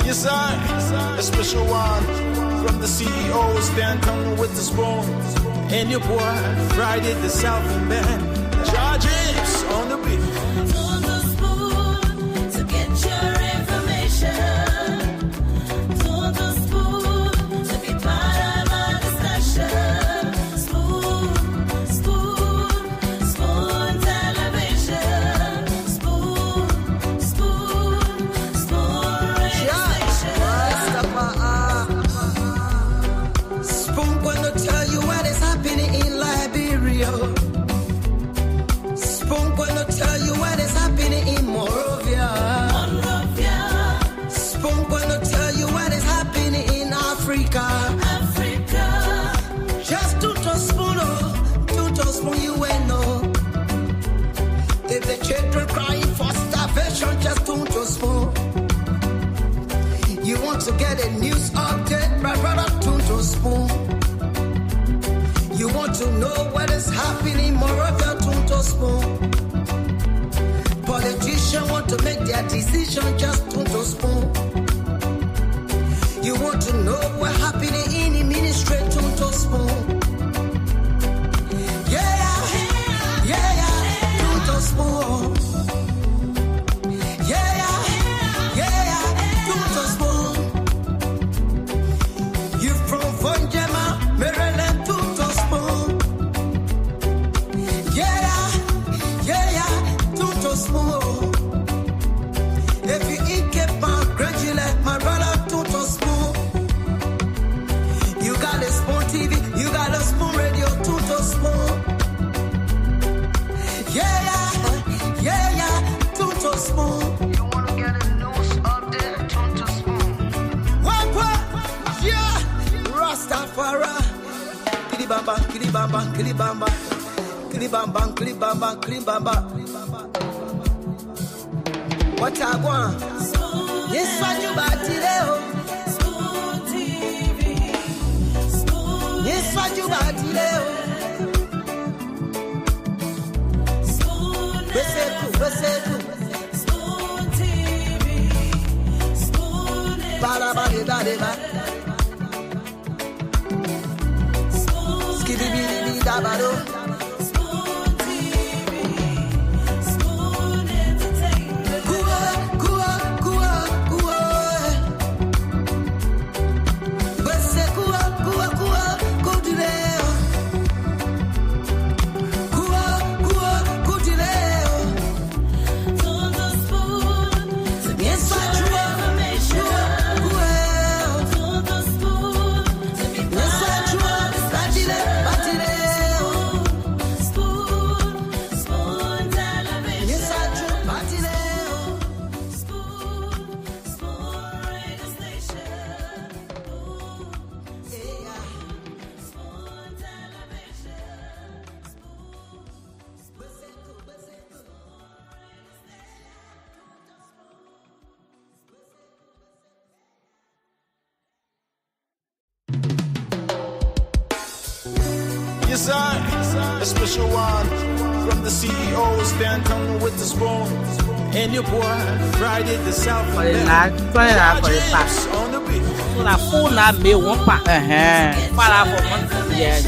Yes, a special one from the CEO, stand coming with the spoon. And your boy, Friday the South Band. Charges on the beat. On the spoon to get your information. On the spoon to be part of our discussion. Spoon, spoon, spoon television. Spoon, spoon, spoon radio station. Spoon gonna tell you what is happening in Liberia. Spoon gonna tell you what is happening in Monrovia. Spoon gonna tell you what is happening in Africa. Just to spoon you will know. If the children crying for starvation, just to spoon. You want to get a news update, brother, to spoon. You want to know what is happening in Monrovia, to spoon. Politicians want to make their decision, just to spoon. You want to know what happening in the ministry, to spoon. Yeah, to spoon. Yeah, to spoon. You from Vonjema, Maryland, to spoon. Yeah, to spoon. If you eat kepa, congratulate my brother, to spoon. You got a spoon TV, you got a spoon radio, to spoon. Yeah, to spoon. You wanna get a news update, to spoon. What? Yeah, Rastafari. Kilibamba, kilibamba, kilibamba. Kilibamba, kilibamba, kilibamba. What I want? Yes, what you about today? Spoon TV. Spoon. Yes, what you about today? Spoon. Beseku. Spoon TV. Spoon. Ba. Spoon. Skibidi dabado. Spoon TV. Spoon entertainment. Kuwa. Beseku kudileo. Kuwa kudileo. On the spoon to get Yes, what your you want? information. Kuwa. On the spoon to be Yes, what you want? Batileo. Spoon television. Yes, what you batileo. Spoon radio station. Yeah. Spoon television. Yes, a special one from the CEO, stand coming with the spoon. And your boy, Friday the South For the Band. last, for the last, for the Charges past. on the beat. So that phone that made one part. Fala for one. Yes.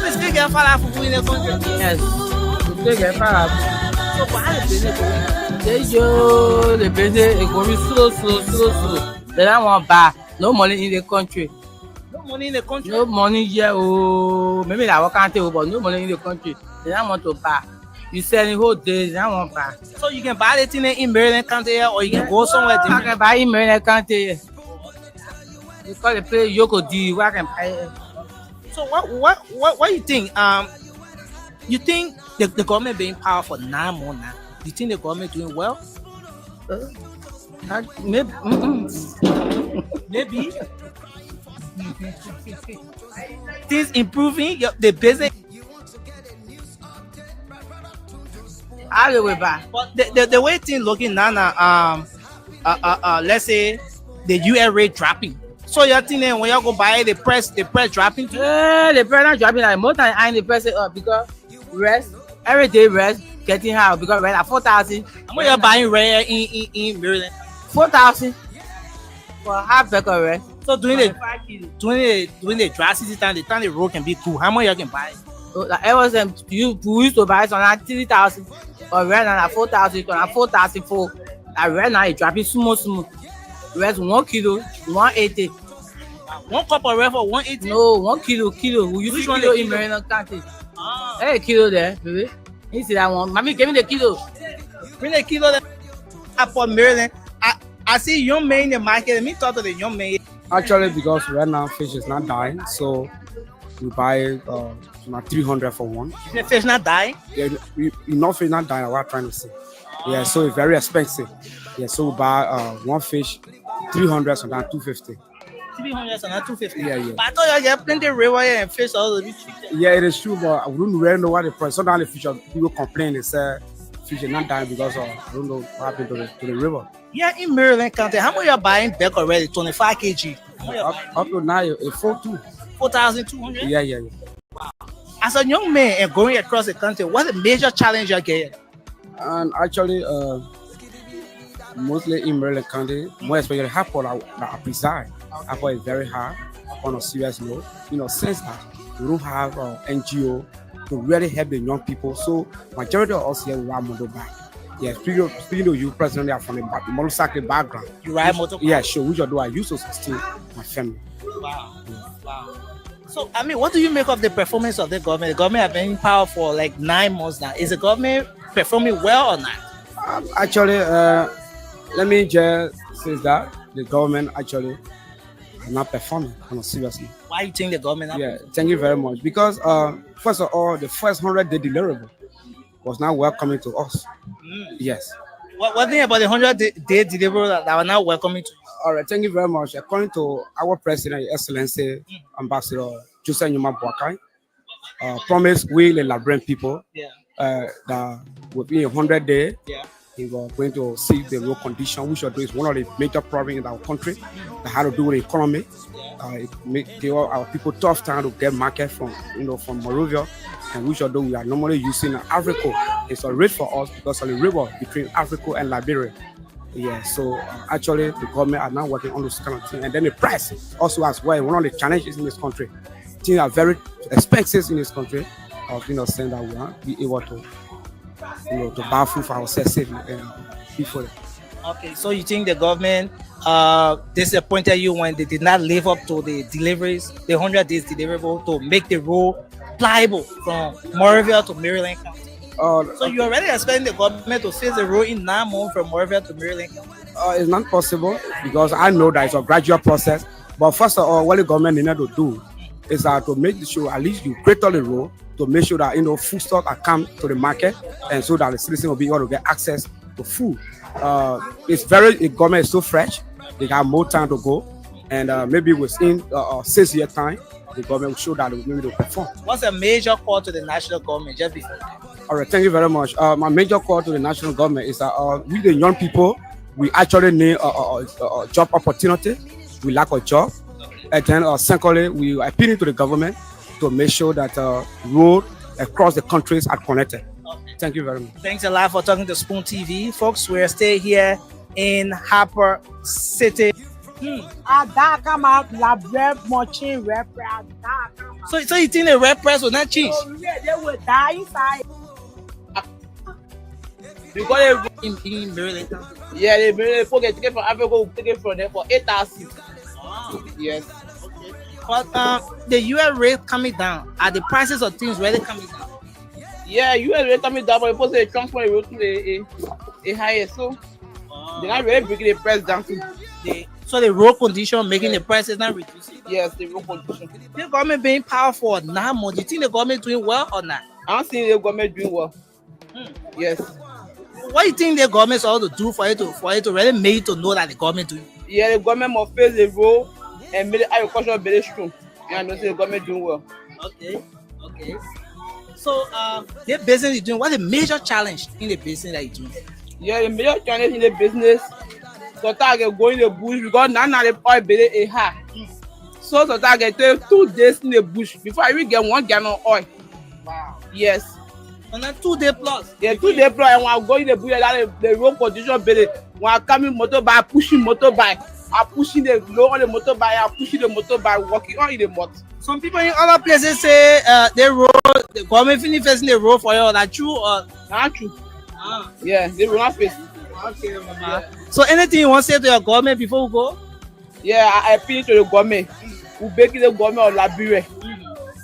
We still get fala for in the country. Yes. We still get fala. So for how the business going? The business is going slow. They don't want buy. No money in the country. No money in the country. No money here. Oh, maybe that can't tell, but no money in the country. They don't want to buy. You sell the whole day. They don't want to buy. So you can buy the thing in Maryland County here, or you can go somewhere I different. can buy in Maryland County. Because they play Yoko D, where I can buy it. So what you think? You think the government being powerful 9 months now? You think the government doing well? Maybe. Maybe. Things improving. The business. All the way back. But the way things looking now, let's say the US rate dropping. So you think that when you go buy the price dropping too? The price not dropping like more time. I the price up because rest every day rest getting high because rent at 4,000. How much you buying rare in Maryland? 4,000. For half Becca rest. So during the dry season time, the time the road can be cool. How much you can buy? So like ever since we used to buy some like 3,000 or right now like 4,000, you can have 4,000 for like right now it dropping smooth. Rest 1 kilo, 180. 1 cup of red for 180. No, 1 kilo. We use Which one kilo the in kilo? Maryland County. Ah, Hey, kilo there, baby. You see that one? Mommy, give me the kilo. bring a kilo for Maryland. I see young man in the market. Let me talk to the young man. Actually, because right now fish is not dying, so we buy 300 for one. The fish not dying. Yeah, enough fish not dying. What I'm trying to say. Yeah, so it's very expensive. Yeah, so we buy one fish 300, sometimes 250. 300 and not 250. Yeah. But I thought you get plenty of river here and fish all the bit cheap. Yeah, it is true, but I wouldn't really know what the price. Sometimes the fish people complain. They say fish is not dying because I don't know what happened to the river. Yeah, in Maryland County, how much you buying back already? 25 kg. How much you buying? Up to now, it's 4.2. 4,200. Yeah. As a young man and going across the country, what's the major challenge you're getting? And actually, mostly in Maryland County, more especially Harper that I preside. Harper is very hard on a serious note. Since that we don't have NGO to really help the young people, so majority of us here we ride motorbike. Yeah, speaking of you, personally, I'm from the motorcycle background. You ride motorbike? Yeah, sure. Which I do. I used to sustain my family. Wow. So, I mean, what do you make of the performance of the government? The government have been in power for like 9 months now. Is the government performing well or not? Actually, let me just say that the government actually is not performing on a serious note. Why you think the government not Yeah, thank you very much. Because first of all, the first 100-day deliverable was not welcoming to us. Yes. What thing about the 100-day delivery that are now welcoming to you? All right, thank you very much. According to our president, His Excellency Ambassador Joseph Nyuma Boakai, promised we the Liberian people that within 100 days, he was going to see the road condition, which is one of the major problems in our country that had to do with the economy. It give our people tough time to get market from Morovia, and which although we are normally using Africa, it's a rate for us because of the river between Africa and Liberia. Yeah, so actually the government are now working on those kind of things, and then the price also as well. One of the challenges in this country, things are very expensive in this country. Of saying that we won't be able to to buy food for ourselves safely before. Okay, so you think the government disappointed you when they did not live up to the deliveries, the 100 days deliverable to make the road pliable from Morovia to Maryland County? So you already expecting the government to fix the road in 9 months from Morovia to Maryland County? It's not possible because I know that it's a gradual process. But first of all, what the government needs to do is to make sure at least you create all the road to make sure that food stock are come to the market, and so that the citizen will be able to get access to food. The government is so fresh, they have more time to go, and maybe within 6 years time, the government will show that they will perform. What's a major call to the national government just before that? All right, thank you very much. My major call to the national government is that we the young people, we actually need a job opportunity. We lack a job. And then secondly, we are appealing to the government to make sure that road across the countries are connected. Okay. Thank you very much. Thanks a lot for talking to Spoon TV. Folks, we're still here in Harper City. So you think the red press will not change? They will die inside. Because in Maryland County. Yeah, they forget to get from Africa, we take it from them for 8,000. Yes. Okay. But the US rate coming down. Are the prices of things really coming down? Yeah, US rate coming down, but supposed to transfer the road to a higher, so they're not really bringing the price down to so the road condition making the prices not reducing. Yes, the road condition. The government being powerful now more. Do you think the government doing well or not? I don't think the government doing well. Yes. What do you think the government ought to do for it to really make it to know that the government doing? Yeah, the government must face the road and make the agriculture very strong. And I don't see the government doing well. Okay. So the business is doing. What's the major challenge in the business that you're doing? Yeah, the major challenge in the business. Sometimes I go in the bush because now the oil belly is high. So sometimes I get 2 days in the bush before I even get 1 gallon of oil. Wow. Yes. And then 2 days plus. Yeah, 2 days plus. And when I go in the bush, the road condition belly. When I come in motorbike, pushing motorbike, are pushing the load on the motorbike, are pushing the motorbike, walking on in the mud. Some people in other places say they roll, the government finish facing the road for you. That true or Not true. Yeah, they will not face. okay, mama. So anything you want to say to your government before we go? Yeah, I appeal to the government. We beg the government of Liberia.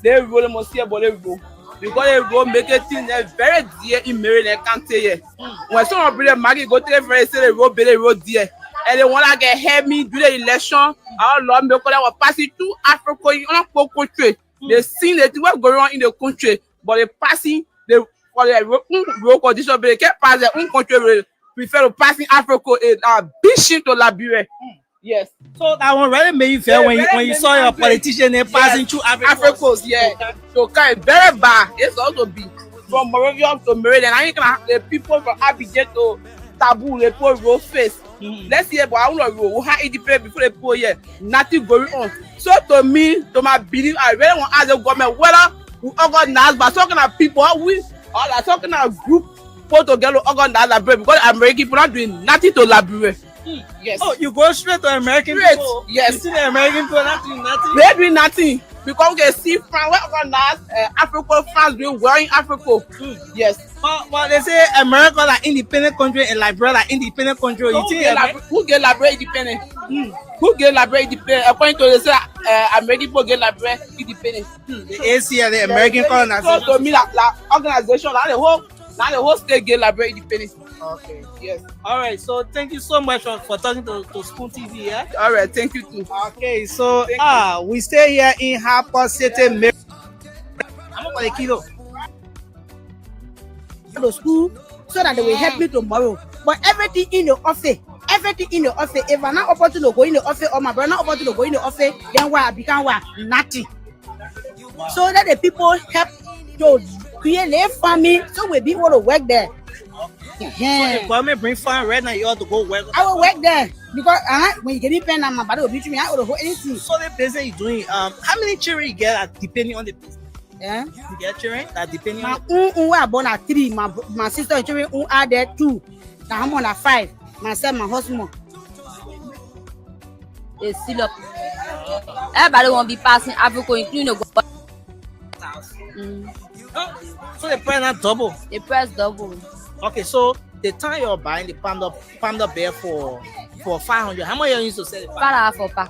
They roll them must see about they roll. Because they roll make a thing very dear in Maryland, can't say it. When some of the Maggie go to the very say the road, Billy road dear. And they want to get help me do the election. Our Lord, because they were passing through Africa in a poor country. They see that what going on in the country, but they passing the for the road condition, but they can't pass their own country. Prefer to pass in Africa a big shit to Liberia. Yes. So that one really made you feel when you saw your politician there passing through Africa, yeah. So kind of very bad. It's also big. From Moravia to Maryland, I ain't gonna have the people from Abidjan to Taboo, they put road face. Let's see about how long we have independent before they put here. Nothing going on. So to me, to my belief, I really want to ask the government whether we organize, but talking about people, we are talking about group put together organize Liberia because American people not doing nothing to Liberia. Yes. Oh, you go straight to American Straight, people? yes. You see the American people not doing nothing? They doing nothing because we can see France, we organize Africa, France doing well in Africa. Yes. But they say America like independent country and Liberia like independent country. You think Who get Liberia independent? Who get Liberia independent? According to they say American people get Liberia independent. the ACL, the American colonization? So to me, like organization, now the whole state get Liberia independent. Okay. Yes. All right. So thank you so much for talking to Spoon TV. Yeah. All right. Thank you too. Okay. So Thank we stay here in Harper City. I'm about a kilo. To school so that they will help me tomorrow. But everything in the office, if I'm not opportunity to go in the office or my brother not opportunity to go in the office, then what I become what? Nothing. So that the people help to create a family so we'll be able to work there. So the government bring fund right now. You ought to go work. I will work there because when you get in pen and my brother will beat me, I will do anything. So the business you doing, how many children you get depending on the business? Yeah. You get children that depending My on I born at 3. My sister and children are there 2. Now I'm on at 5. Myself, my husband. They seal up. Everybody won't be passing Africa, including the government. So the price not double. They press double. Okay, so the time you're buying the pound up bear for 500, how much you used to sell it? $5 for pack.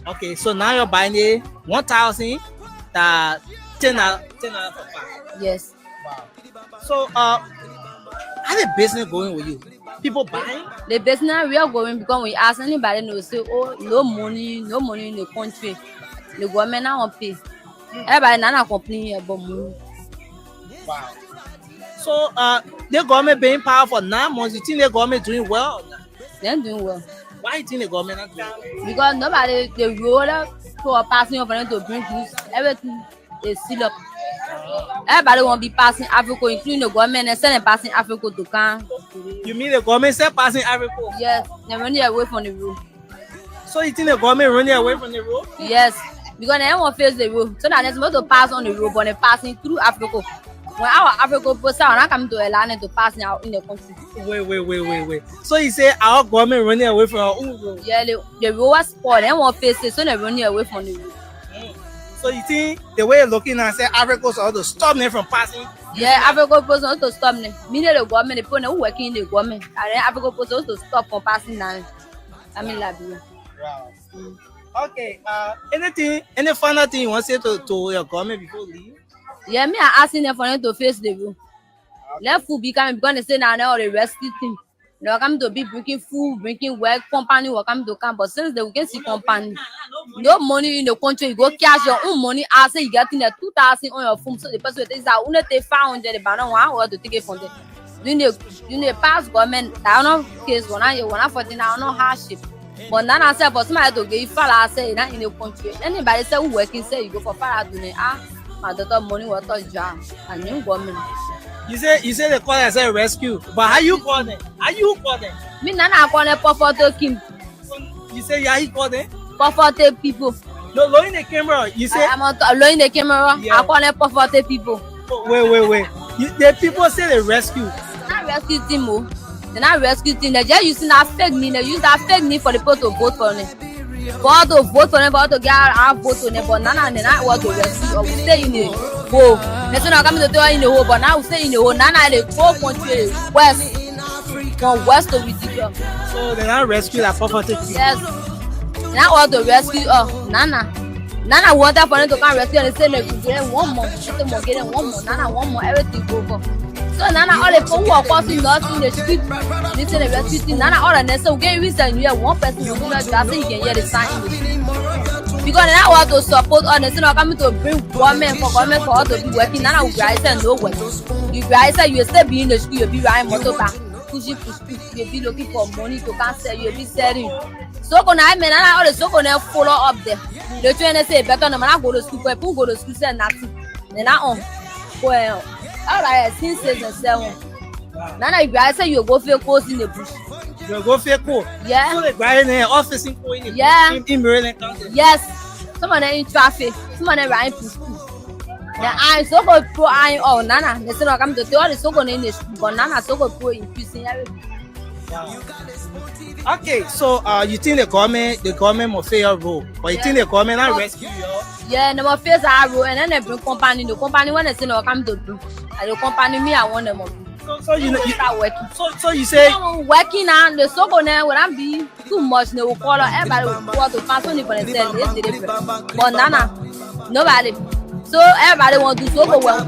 Okay, so now you're buying it 1,000, that $10 for pack. Yes. Wow. So how the business going with you? People buying? The business we are going because when you ask anybody, they will say, oh, no money in the country. The government now won't pay. Everybody now complaining about money. Wow. So the government being power for 9 months, you think the government doing well? They're doing well. Why you think the government not doing well? Because nobody, the roller for passing over them to bring news, everything is seal up. Everybody won't be passing Africa, including the government, and sending passing Africa to come. You mean the government said passing Africa? Yes, they're running away from the road. So you think the government running away from the road? Yes, because they won't face the road. So that they're supposed to pass on the road, but they're passing through Africa. When our Africa post out, not coming to Atlanta to pass out in the country. Wait. So you say our government running away from our own road? Yeah, the road was spoiled. They won't face it, so they're running away from the road. So you think the way you're looking at say Africa supposed to stop them from passing? Yeah, Africa supposed to stop them. Meaning the government, the people who working in the government, and then Africa supposed to stop from passing now. I mean, Liberia. Wow. Okay. Any final thing you want to say to your government before you leave? Yeah, me are asking them for them to face the road. Let food be coming because they say now they are the rescue team. They are coming to be bringing food, bringing work, company will come to come. But since they can see company, no money in the country, you go cash your own money. I say you getting the 2,000 on your phone. So the person says that only take 500, the banana one to take it from them. During the past government, I don't know case when I 14, I don't know hardship. But now I say for somebody to get far, I say not in the country. Anybody say who working say you go for far to me. My daughter money was touch job and new government. You say they call it as a rescue, but how you call them? Me nana call them Pofote Kim. You say yeah, you call them? Pofote people. No, low in the camera. You say I'm low in the camera. Yeah. I call them Pofote people. Wait. The people say they rescue. Not rescue team. They not rescue thing. They just using that fake name. They use that fake name for the people to vote for them. For all to vote for them, for all to get our vote on them. But none of them not want to rescue. Or we stay in the hole. They say not coming to throw in the hole, but now we stay in the hole. None of the whole country west. From west to ridiculous. So they not rescue that poverty. Yes. They not want to rescue. Nana. Nana wanted for them to come rescue and they say they could get 1 month. Shoot them or get them 1 month. Nana 1 month. Everything go for. So Nana all the people who are crossing us in the street, they say the rescue thing. Nana all the next so we get reason you hear one person will do that. I say you can hear the sign in the street. Because they not want to support us. They say not coming to bring government for us to be working. Nana will rise and no work. You rise and you still be in the street. You be riding motorbike, pushing. You be looking for money to cancel. You be selling. So when I mean, all the so gonna follow up there. The trainer say better no man go to school. People go to school say nothing. Then I on. Well. All right, since 7. Nana, if I say you go feel close in the bush. You go feel cool. Yeah. So they buy in the office in yeah. In Maryland County. Yes. Some of them in traffic. Some of them riding to school. The I so go pro I oh Nana. They say no come to all the so go in the school, but Nana so go pro increasing everything. Wow. Okay, so you think the government will fail your role, but you think the government not rescue you? Yeah, they will face our role, and then they bring company. The company when they say no come to do, and the company me I want them. So you start working. So you say working and the so go now will not be too much. They will call everybody will call to pass on it for themselves. But Nana, nobody. So everybody want to so go well.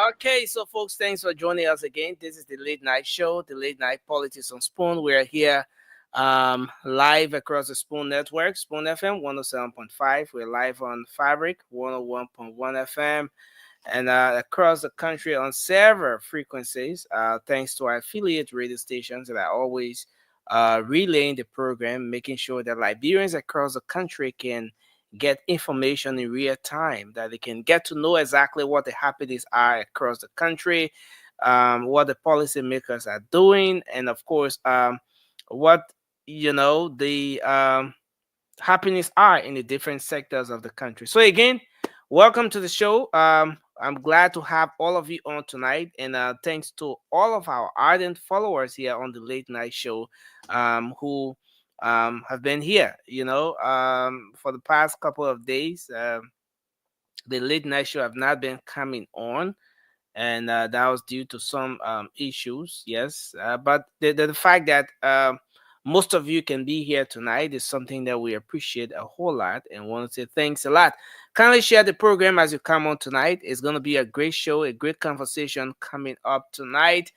Okay, so folks, thanks for joining us again. This is the Late Night Show, the Late Night Politics on Spoon. We're here live across the Spoon Network, Spoon FM 107.5. We're live on Fabric 101.1 FM and across the country on several frequencies. Thanks to our affiliate radio stations that are always relaying the program, making sure that Liberians across the country can get information in real time, that they can get to know exactly what the happenings are across the country, what the policymakers are doing, and of course, what the happenings are in the different sectors of the country. So again, welcome to the show. I'm glad to have all of you on tonight, and thanks to all of our ardent followers here on the Late Night Show, who have been here, for the past couple of days. The Late Night Show have not been coming on, and that was due to some issues, yes. But the fact that most of you can be here tonight is something that we appreciate a whole lot and want to say thanks a lot. Kindly share the program as you come on tonight. It's going to be a great show, a great conversation coming up tonight.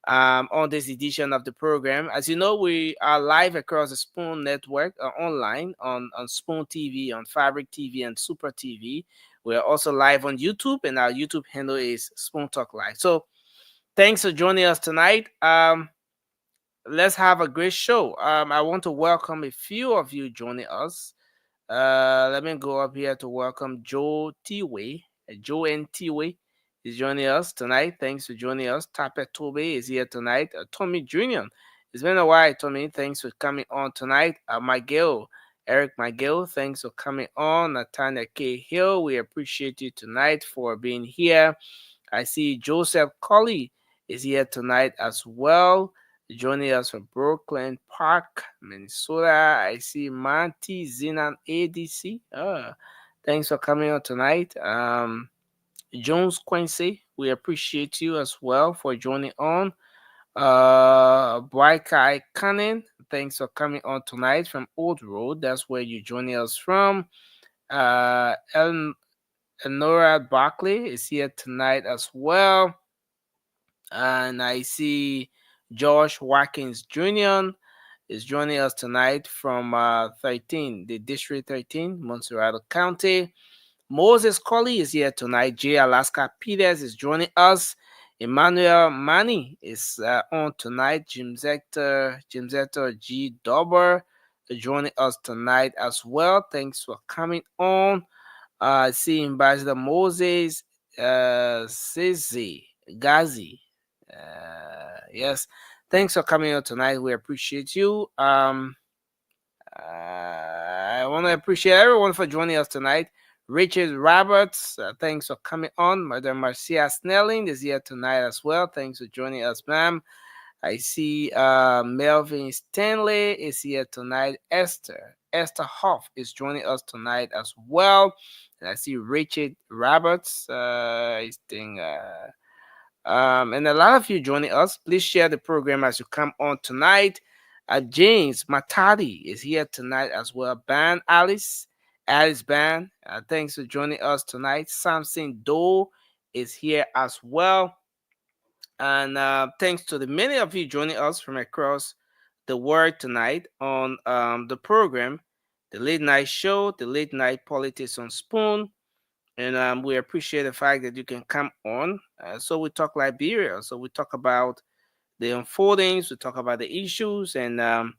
On this edition of the program. As you know, we are live across the Spoon Network online on Spoon TV, on Fabric TV, and Super TV. We are also live on YouTube, and our YouTube handle is Spoon Talk Live. So thanks for joining us tonight. Let's have a great show. I want to welcome a few of you joining us. Let me go up here to welcome Joe Tweah, Joe and Tweah is joining us tonight. Thanks for joining us. Tapet Tobe is here tonight. Tommy Jr. It's been a while, Tommy. Thanks for coming on tonight. Miguel, Eric Miguel, thanks for coming on. Nathaniel K. Hill, we appreciate you tonight for being here. I see Joseph Colley is here tonight as well, joining us from Brooklyn Park, Minnesota. I see Monty Zinan ADC. Thanks for coming on tonight. Jones Quincy, we appreciate you as well for joining on. Bright Kai Cannon, thanks for coming on tonight from Old Road. That's where you're joining us from. Elnora Barkley is here tonight as well. And I see Josh Watkins Jr. is joining us tonight from the District 13, Montserrat County. Moses Colley is here tonight. J. Alaska Peters is joining us. Emmanuel Mani is on tonight. Jim Zector G. Dauber is joining us tonight as well. Thanks for coming on. I see Ambassador Moses Sizi Gazi. Yes, thanks for coming on tonight. We appreciate you. I want to appreciate everyone for joining us tonight. Richard Roberts, thanks for coming on. Madam Marcia Snelling is here tonight as well. Thanks for joining us, ma'am. I see Melvin Stanley is here tonight. Esther Hoff is joining us tonight as well. And I see Richard Roberts. I think, and a lot of you joining us. Please share the program as you come on tonight. James Matadi is here tonight as well. Alice Ban, thanks for joining us tonight. Samson Doe is here as well. And thanks to the many of you joining us from across the world tonight on the program, the Late Night Show, the Late Night Politics on Spoon. And we appreciate the fact that you can come on. So we talk Liberia. So we talk about the unfoldings, we talk about the issues, and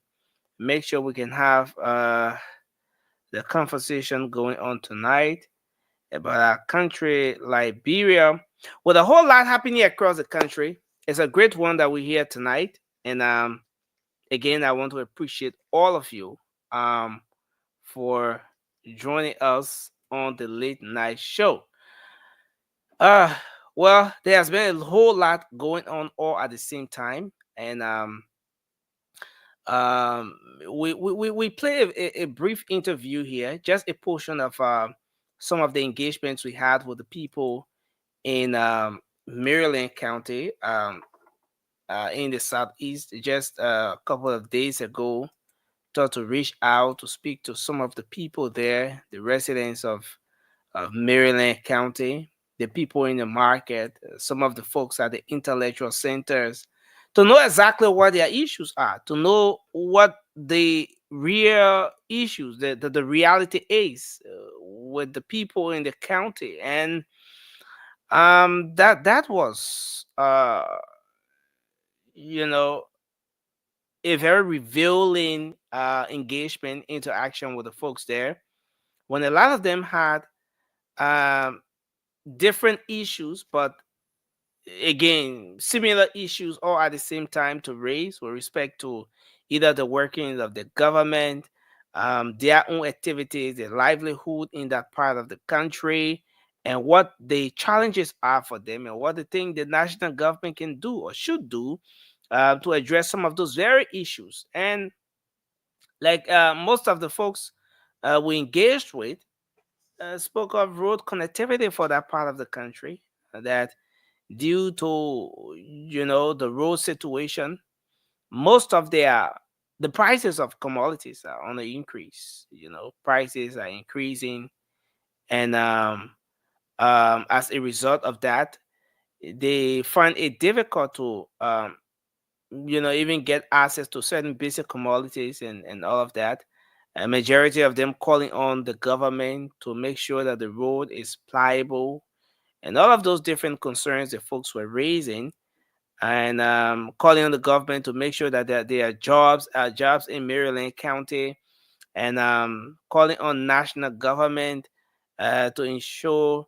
make sure we can have the conversation going on tonight about our country, Liberia. With a whole lot happening across the country, it's a great one that we're here tonight. And again, I want to appreciate all of you for joining us on the Late Night Show. Well, there has been a whole lot going on all at the same time, and we play a brief interview here, just a portion of some of the engagements we had with the people in Maryland County, in the southeast, just a couple of days ago. Thought to reach out to speak to some of the people there, the residents of Maryland County, the people in the market, some of the folks at the intellectual centers, to know exactly what their issues are, to know what the real issues, the reality is with the people in the county. And that was you know, a very revealing engagement, interaction with the folks there, when a lot of them had um, different issues, but again, similar issues all at the same time to raise with respect to either the workings of the government, their own activities, their livelihood in that part of the country, and what the challenges are for them, and what they think the national government can do or should do to address some of those very issues. And like most of the folks we engaged with spoke of road connectivity for that part of the country, that due to the road situation, most of the prices of commodities are on the increase. Prices are increasing, and as a result of that, they find it difficult to even get access to certain basic commodities and all of that. A majority of them calling on the government to make sure that the road is pliable, and all of those different concerns the folks were raising, and calling on the government to make sure that there are jobs in Maryland County, and calling on national government to ensure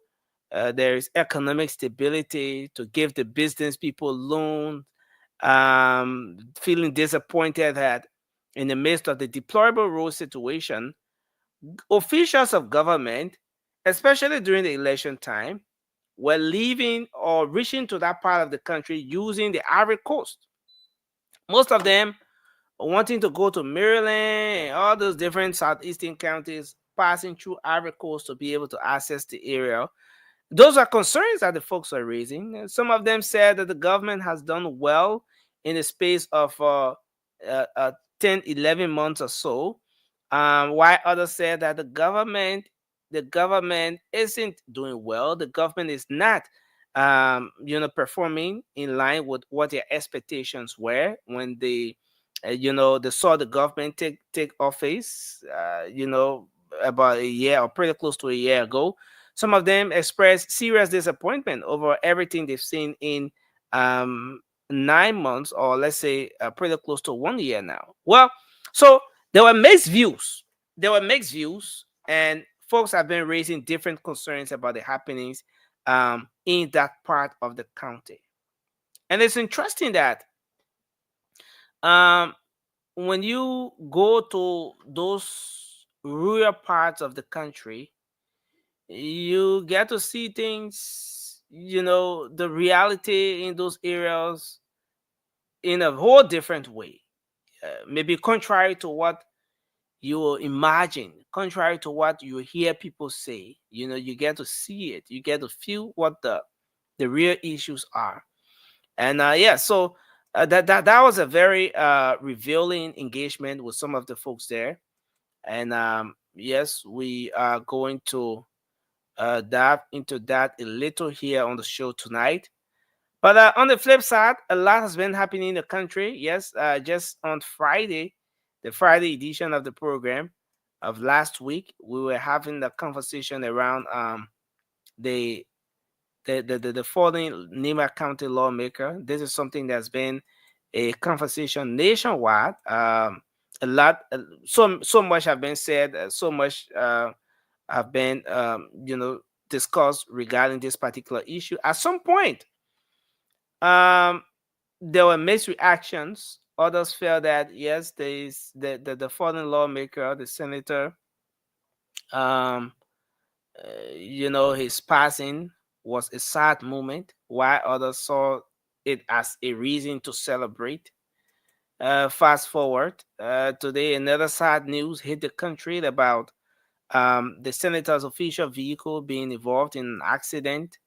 there is economic stability, to give the business people loans, feeling disappointed that in the midst of the deplorable road situation, officials of government, especially during the election time, were leaving or reaching to that part of the country using the Ivory Coast. Most of them wanting to go to Maryland and all those different southeastern counties, passing through Ivory Coast to be able to access the area. Those are concerns that the folks are raising. Some of them said that the government has done well in the space of 10, 11 months or so, while others said that the government isn't doing well. The government is not performing in line with what their expectations were when they saw the government take office about a year or pretty close to a year ago. Some of them expressed serious disappointment over everything they've seen in 9 months, or let's say pretty close to 1 year now. Well, so there were mixed views. And folks have been raising different concerns about the happenings in that part of the county. And it's interesting that when you go to those rural parts of the country, you get to see things, the reality in those areas in a whole different way. Maybe contrary to what you imagine, contrary to what you hear people say. You get to see it, you get to feel what the real issues are. And so that was a very revealing engagement with some of the folks there. And yes, we are going to dive into that a little here on the show tonight. But on the flip side, a lot has been happening in the country. Yes, just on Friday, the Friday edition of the program of last week, we were having the conversation around the the fallen Nima County lawmaker. This is something that's been a conversation nationwide. A lot, so much have been said, so much have been discussed regarding this particular issue. At some point, um, there were mixed reactions. Others felt that yes, there is the fallen lawmaker, the senator, um, his passing was a sad moment, while others saw it as a reason to celebrate. Fast forward today, another sad news hit the country about the senator's official vehicle being involved in an accident.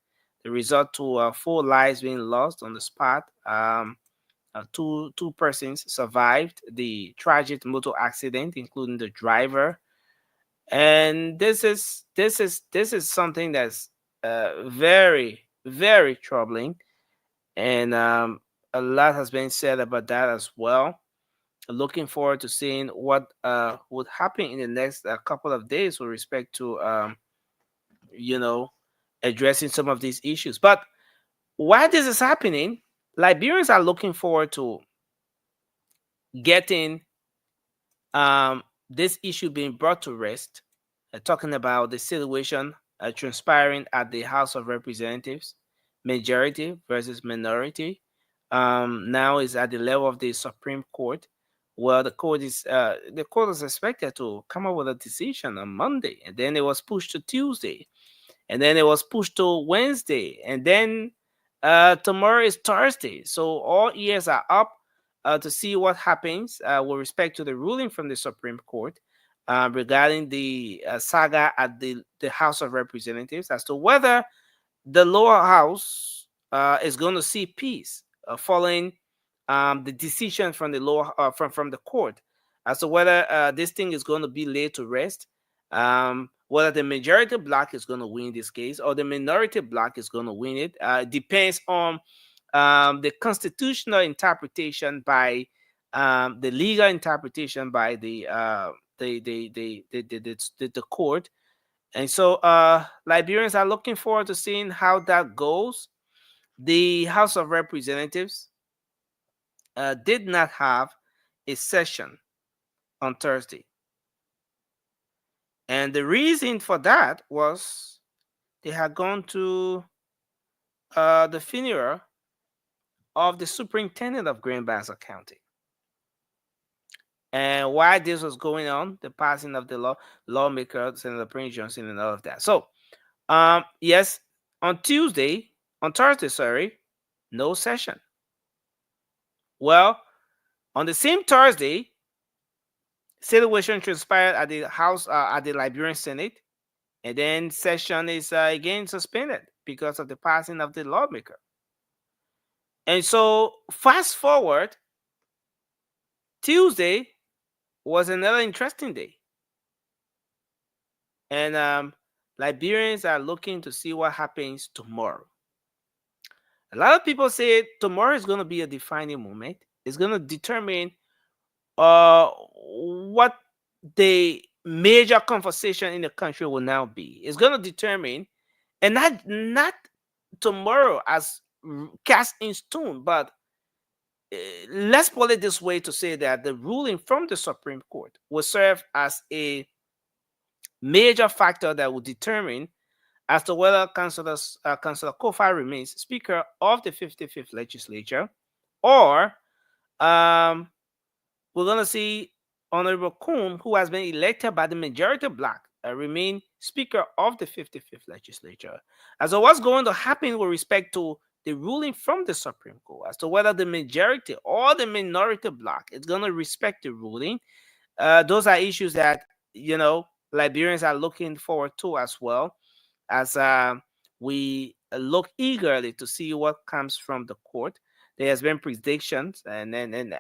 The result to 4 lives being lost on the spot. Two persons survived the tragic motor accident, including the driver. And this is something that's very, very troubling. And a lot has been said about that as well. Looking forward to seeing what would happen in the next couple of days with respect to you know addressing some of these issues. But while this is happening, Liberians are looking forward to getting this issue being brought to rest. Talking about the situation transpiring at the House of Representatives, majority versus minority. Now is at the level of the Supreme Court. Well, the court is expected to come up with a decision on Monday, and then it was pushed to Tuesday, and then it was pushed to Wednesday, and then tomorrow is Thursday. So all ears are up to see what happens with respect to the ruling from the Supreme Court regarding the saga at the House of Representatives as to whether the lower house is going to see peace following the decision from the lower from the court as to whether this thing is going to be laid to rest, whether the majority bloc is going to win this case or the minority bloc is going to win it. Depends on the constitutional interpretation by the legal interpretation by the court. And so Liberians are looking forward to seeing how that goes. The House of Representatives did not have a session on Thursday. And the reason for that was they had gone to the funeral of the superintendent of Grand Bassa County. And while this was going on, the passing of the lawmaker, Senator Prince Johnson, and all of that. So, yes, on Thursday, sorry, no session. Well, on the same Thursday, situation transpired at the House, at the Liberian Senate, and then session is again suspended because of the passing of the lawmaker. And so, fast forward, Tuesday was another interesting day. And Liberians are looking to see what happens tomorrow. A lot of people say tomorrow is going to be a defining moment. It's going to determine what the major conversation in the country will now be. It's going to determine, and not tomorrow as cast in stone, but let's put it this way to say that the ruling from the Supreme Court will serve as a major factor that will determine as to whether Councillor Kofa remains Speaker of the 55th Legislature, or we're going to see Honorable Kuhn, who has been elected by the majority black, remain Speaker of the 55th Legislature. As to what's going to happen with respect to the ruling from the Supreme Court, as to whether the majority or the minority black is going to respect the ruling, those are issues that, Liberians are looking forward to as well, as we look eagerly to see what comes from the court. There has been predictions and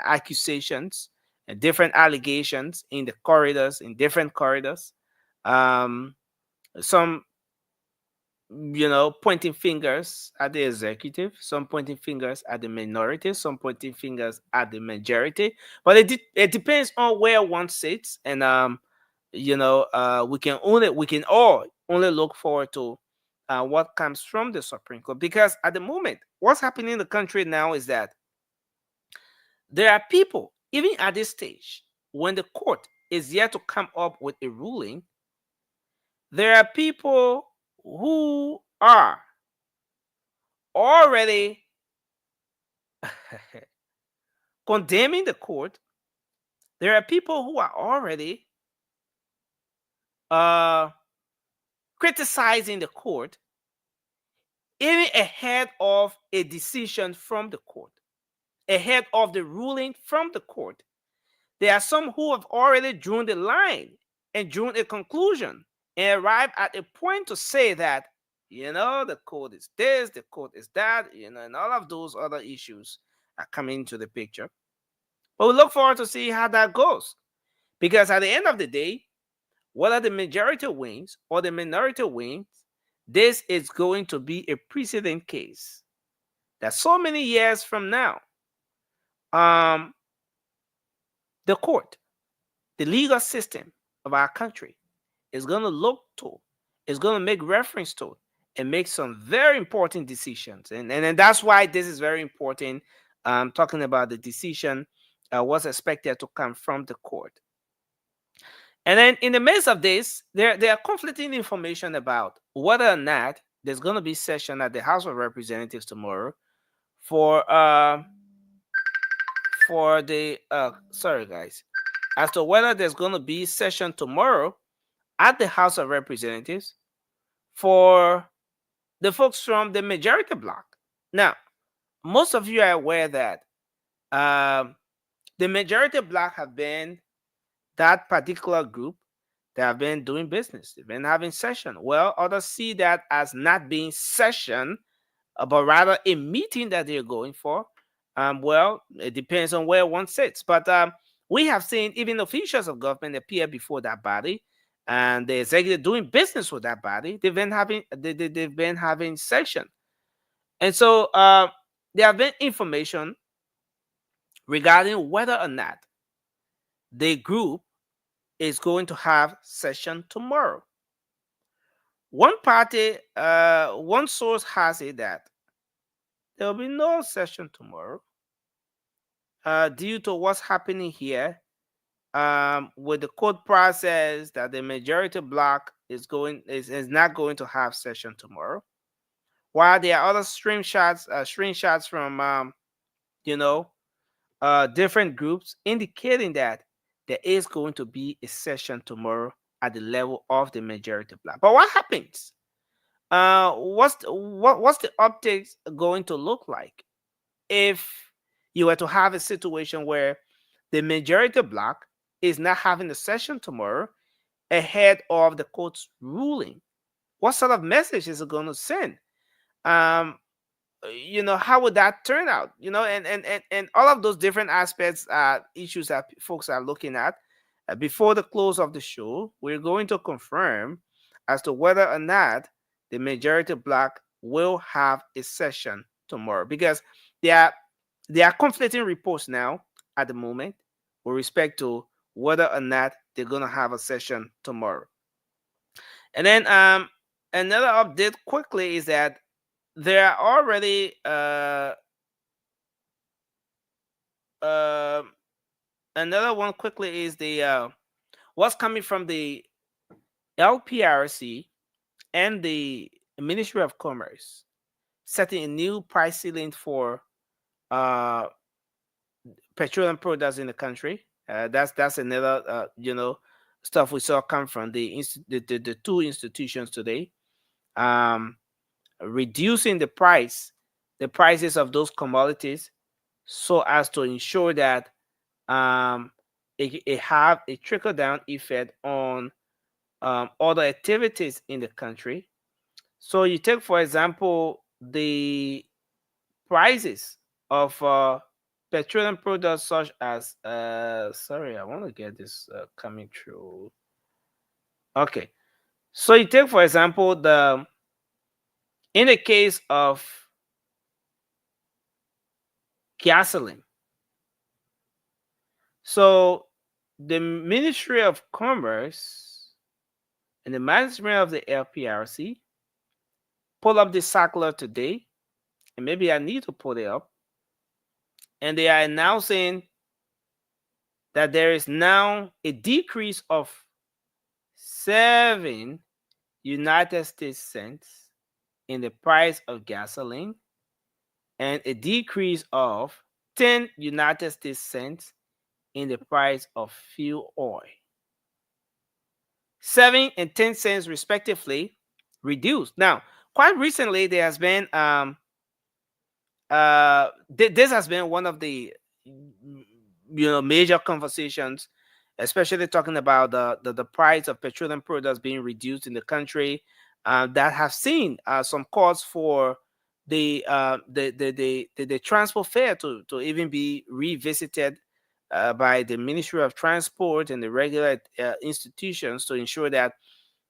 accusations and different allegations in the corridors, in different corridors. Some, pointing fingers at the executive, some pointing fingers at the minority, some pointing fingers at the majority. But it depends on where one sits, and we can all only look forward to what comes from the Supreme Court, because at the moment, what's happening in the country now is that there are people, even at this stage, when the court is yet to come up with a ruling, there are people who are already condemning the court. There are people who are already criticizing the court, even ahead of a decision from the court, ahead of the ruling from the court. There are some who have already drawn the line and drawn a conclusion and arrived at a point to say that, the court is this, the court is that, and all of those other issues are coming into the picture. But we look forward to see how that goes, because at the end of the day, whether the majority wins or the minority wins, this is going to be a precedent case that so many years from now, the court, the legal system of our country, is going to look to, is going to make reference to, and make some very important decisions. And that's why this is very important, talking about the decision, what's expected to come from the court. And then in the midst of this, there are conflicting information about whether or not there's going to be session at the House of Representatives tomorrow for the sorry guys, as to whether there's going to be session tomorrow at the House of Representatives for the folks from the majority bloc. Now, most of you are aware that the majority bloc have been that particular group that have been doing business. They've been having session. Well, others see that as not being session, but rather a meeting that they're going for. Well, it depends on where one sits. But we have seen even officials of government appear before that body, and the executive doing business with that body. They've been having session, and so there have been information regarding whether or not the group is going to have session tomorrow. One party, one source has it that there will be no session tomorrow due to what's happening here with the court process, that the majority bloc is not going to have session tomorrow. While there are other screenshots from different groups indicating that there is going to be a session tomorrow at the level of the majority bloc. But what happens? What's the updates going to look like if you were to have a situation where the majority bloc is not having a session tomorrow ahead of the court's ruling? What sort of message is it going to send? How would that turn out? And all of those different aspects are issues that folks are looking at. Before the close of the show, we're going to confirm as to whether or not the majority bloc will have a session tomorrow, because there are conflicting reports now at the moment with respect to whether or not they're going to have a session tomorrow. And then another update quickly is that there are already another one quickly is the what's coming from the LPRC and the Ministry of Commerce setting a new price ceiling for petroleum products in the country. That's another stuff we saw come from the two institutions today. Um, Reducing the prices of those commodities, so as to ensure that um, it have a trickle down effect on other activities in the country. So you take, for example, the prices of petroleum products such as sorry, I want to get this coming through. Okay, so you take, for example, the in the case of gasoline. So the Ministry of Commerce and the management of the LPRC pull up the circular today, and maybe I need to pull it up. And they are announcing that there is now a decrease of 7 United States cents in the price of gasoline and a decrease of 10 United States cents in the price of fuel oil. 7 and 10 cents respectively reduced. Now, quite recently, there has been this has been one of the major conversations, especially talking about the price of petroleum products being reduced in the country, that have seen some calls for the transport fare to even be revisited by the Ministry of Transport and the regular institutions to ensure that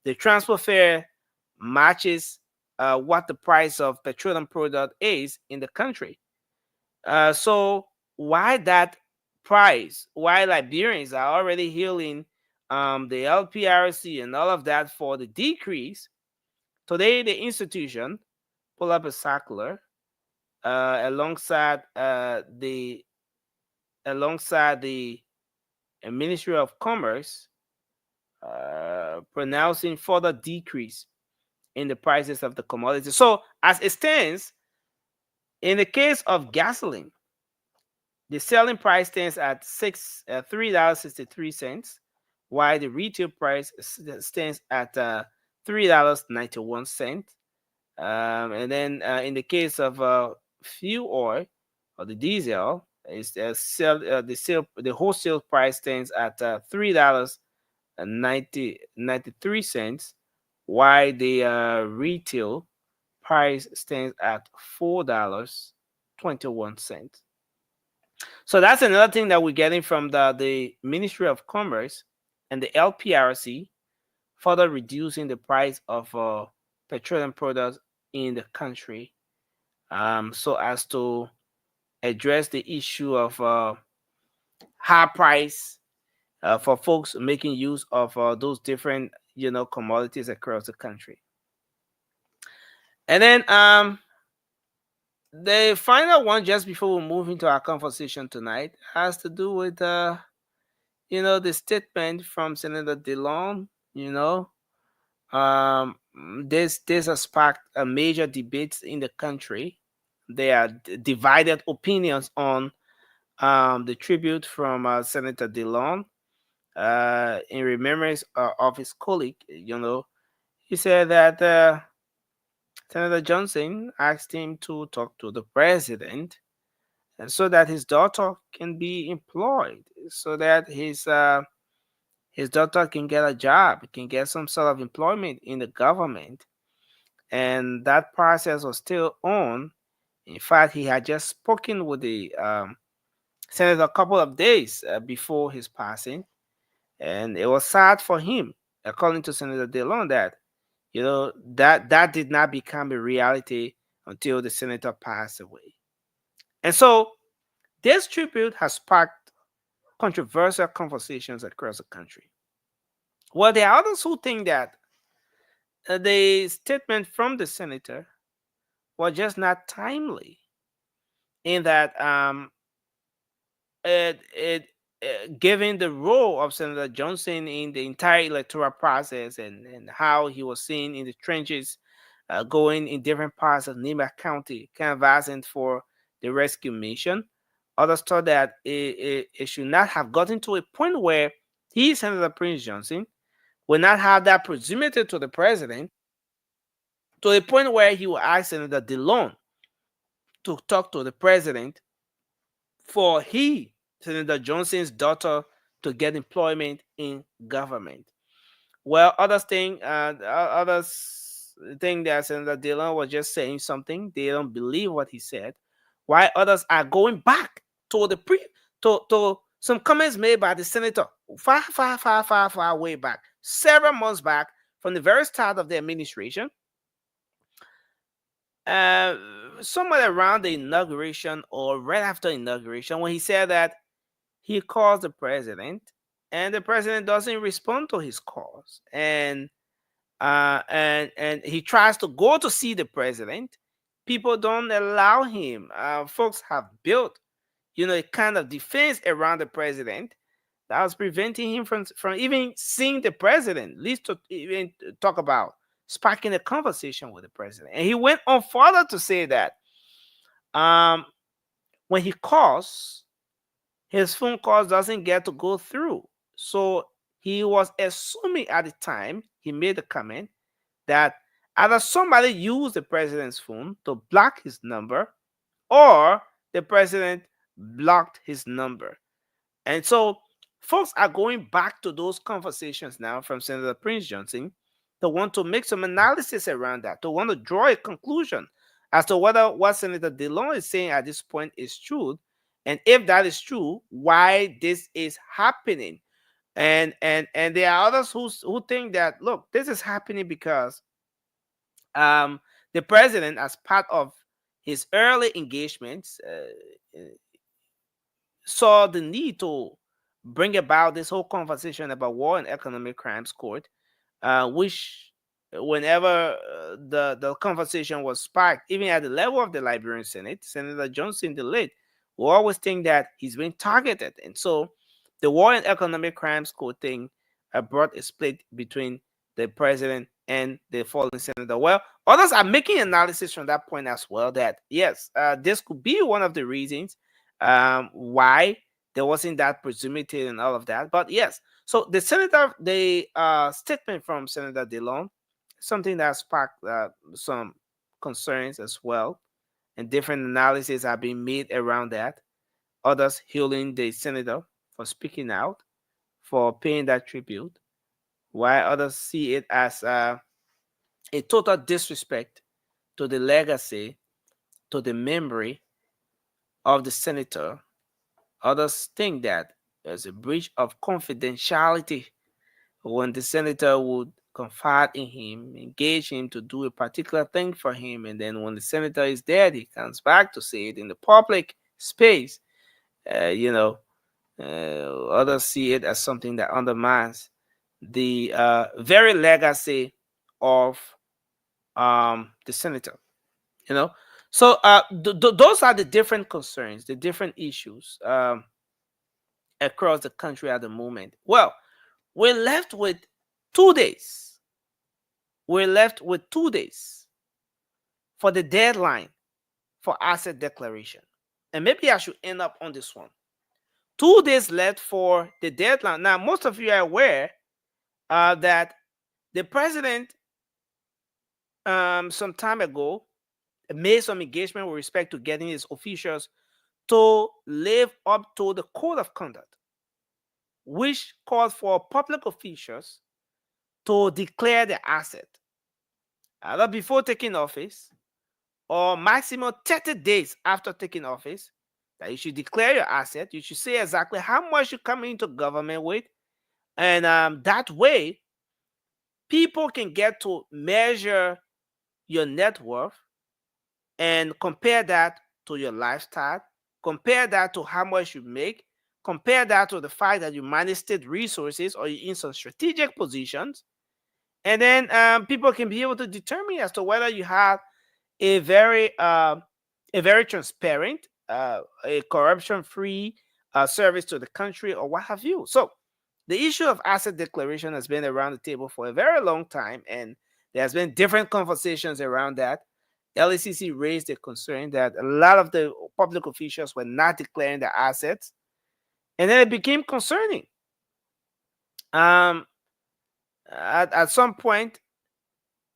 the transport fare matches what the price of petroleum product is in the country. So why that price? Why Liberians are already hailing the LPRC and all of that for the decrease? Today, the institution pull up a circular alongside the Ministry of Commerce, pronouncing further decrease in the prices of the commodity. So, as it stands, in the case of gasoline, the selling price stands at $3.63, while the retail price stands at $3.91. And then in the case of fuel oil or the diesel, the wholesale price stands at $3.93, while the retail price stands at $4.21. So that's another thing that we're getting from the Ministry of Commerce and the LPRC, further reducing the price of petroleum products in the country, so as to address the issue of high price for folks making use of those different commodities across the country. And then the final one, just before we move into our conversation tonight, has to do with the statement from Senator DeLong. This has sparked a major debates in the country. There are divided opinions on the tribute from Senator DeLong in remembrance of his colleague. He said that Senator Johnson asked him to talk to the president, and so that his daughter can be employed, so that his daughter can get a job, can get some sort of employment in the government. And that process was still on. In fact, he had just spoken with the senator a couple of days before his passing, and it was sad for him, according to Senator DeLong, that that did not become a reality until the senator passed away. And so this tribute has sparked controversial conversations across the country. Well, there are others who think that the statement from the senator was just not timely, in that given the role of Senator Johnson in the entire electoral process, and how he was seen in the trenches, going in different parts of Nima County, canvassing for the rescue mission Others thought that it should not have gotten to a point where he, Senator Prince Johnson, will not have that presumptive to the president to a point where he will ask Senator DeLone to talk to the president for he, Senator Johnson's daughter, to get employment in government. Well, others think that Senator Dillon was just saying something. They don't believe what he said. While others are going back to the to some comments made by the senator far way back, several months back, from the very start of the administration. Somewhere around the inauguration or right after inauguration, when he said that he calls the president and the president doesn't respond to his calls, and he tries to go to see the president. People don't allow him. Folks have built, a kind of defense around the president that was preventing him from even seeing the president, at least to even talk about sparking a conversation with the president. And he went on further to say that when he calls, his phone calls doesn't get to go through. So he was assuming at the time he made the comment that either somebody used the president's phone to block his number or the president blocked his number. And so folks are going back to those conversations now from Senator Prince Johnson to want to make some analysis around that, to want to draw a conclusion as to whether what Senator DeLone is saying at this point is true. And if that is true, why this is happening. And there are others who think that, look, this is happening because the president, as part of his early engagements, saw the need to bring about this whole conversation about war and economic crimes court, which whenever the conversation was sparked, even at the level of the Liberian Senate, Senator Johnson, the late, will always think that he's being targeted. And so the war and economic crimes court thing brought a split between the president and the fallen senator. Well, others are making analysis from that point as well, that yes, this could be one of the reasons why there wasn't that presumptive and all of that. But yes, so the statement from Senator DeLone, something that sparked some concerns as well, and different analyses are being made around that. Others hailing the senator for speaking out, for paying that tribute, while others see it as a total disrespect to the legacy, to the memory of the senator. Others think that there's a breach of confidentiality when the senator would confide in him, engage him to do a particular thing for him, and then when the senator is dead, he comes back to say it in the public space. Others see it as something that undermines the very legacy of the senator. So those are the different concerns, the different issues across the country at the moment. Well, we're left with 2 days. We're left with 2 days for the deadline for asset declaration. And maybe I should end up on this one. 2 days left for the deadline. Now, most of you are aware that the president some time ago made some engagement with respect to getting his officials to live up to the code of conduct, which calls for public officials to declare the asset either before taking office or maximum 30 days after taking office, that you should declare your asset. You should say exactly how much you come into government with. And that way, people can get to measure your net worth and compare that to your lifestyle, compare that to how much you make, compare that to the fact that you manage state resources or you're in some strategic positions. And then people can be able to determine as to whether you have a very transparent, a corruption-free service to the country or what have you. So the issue of asset declaration has been around the table for a very long time, and there has been different conversations around that. LACC raised the concern that a lot of the public officials were not declaring their assets, and then it became concerning. At some point,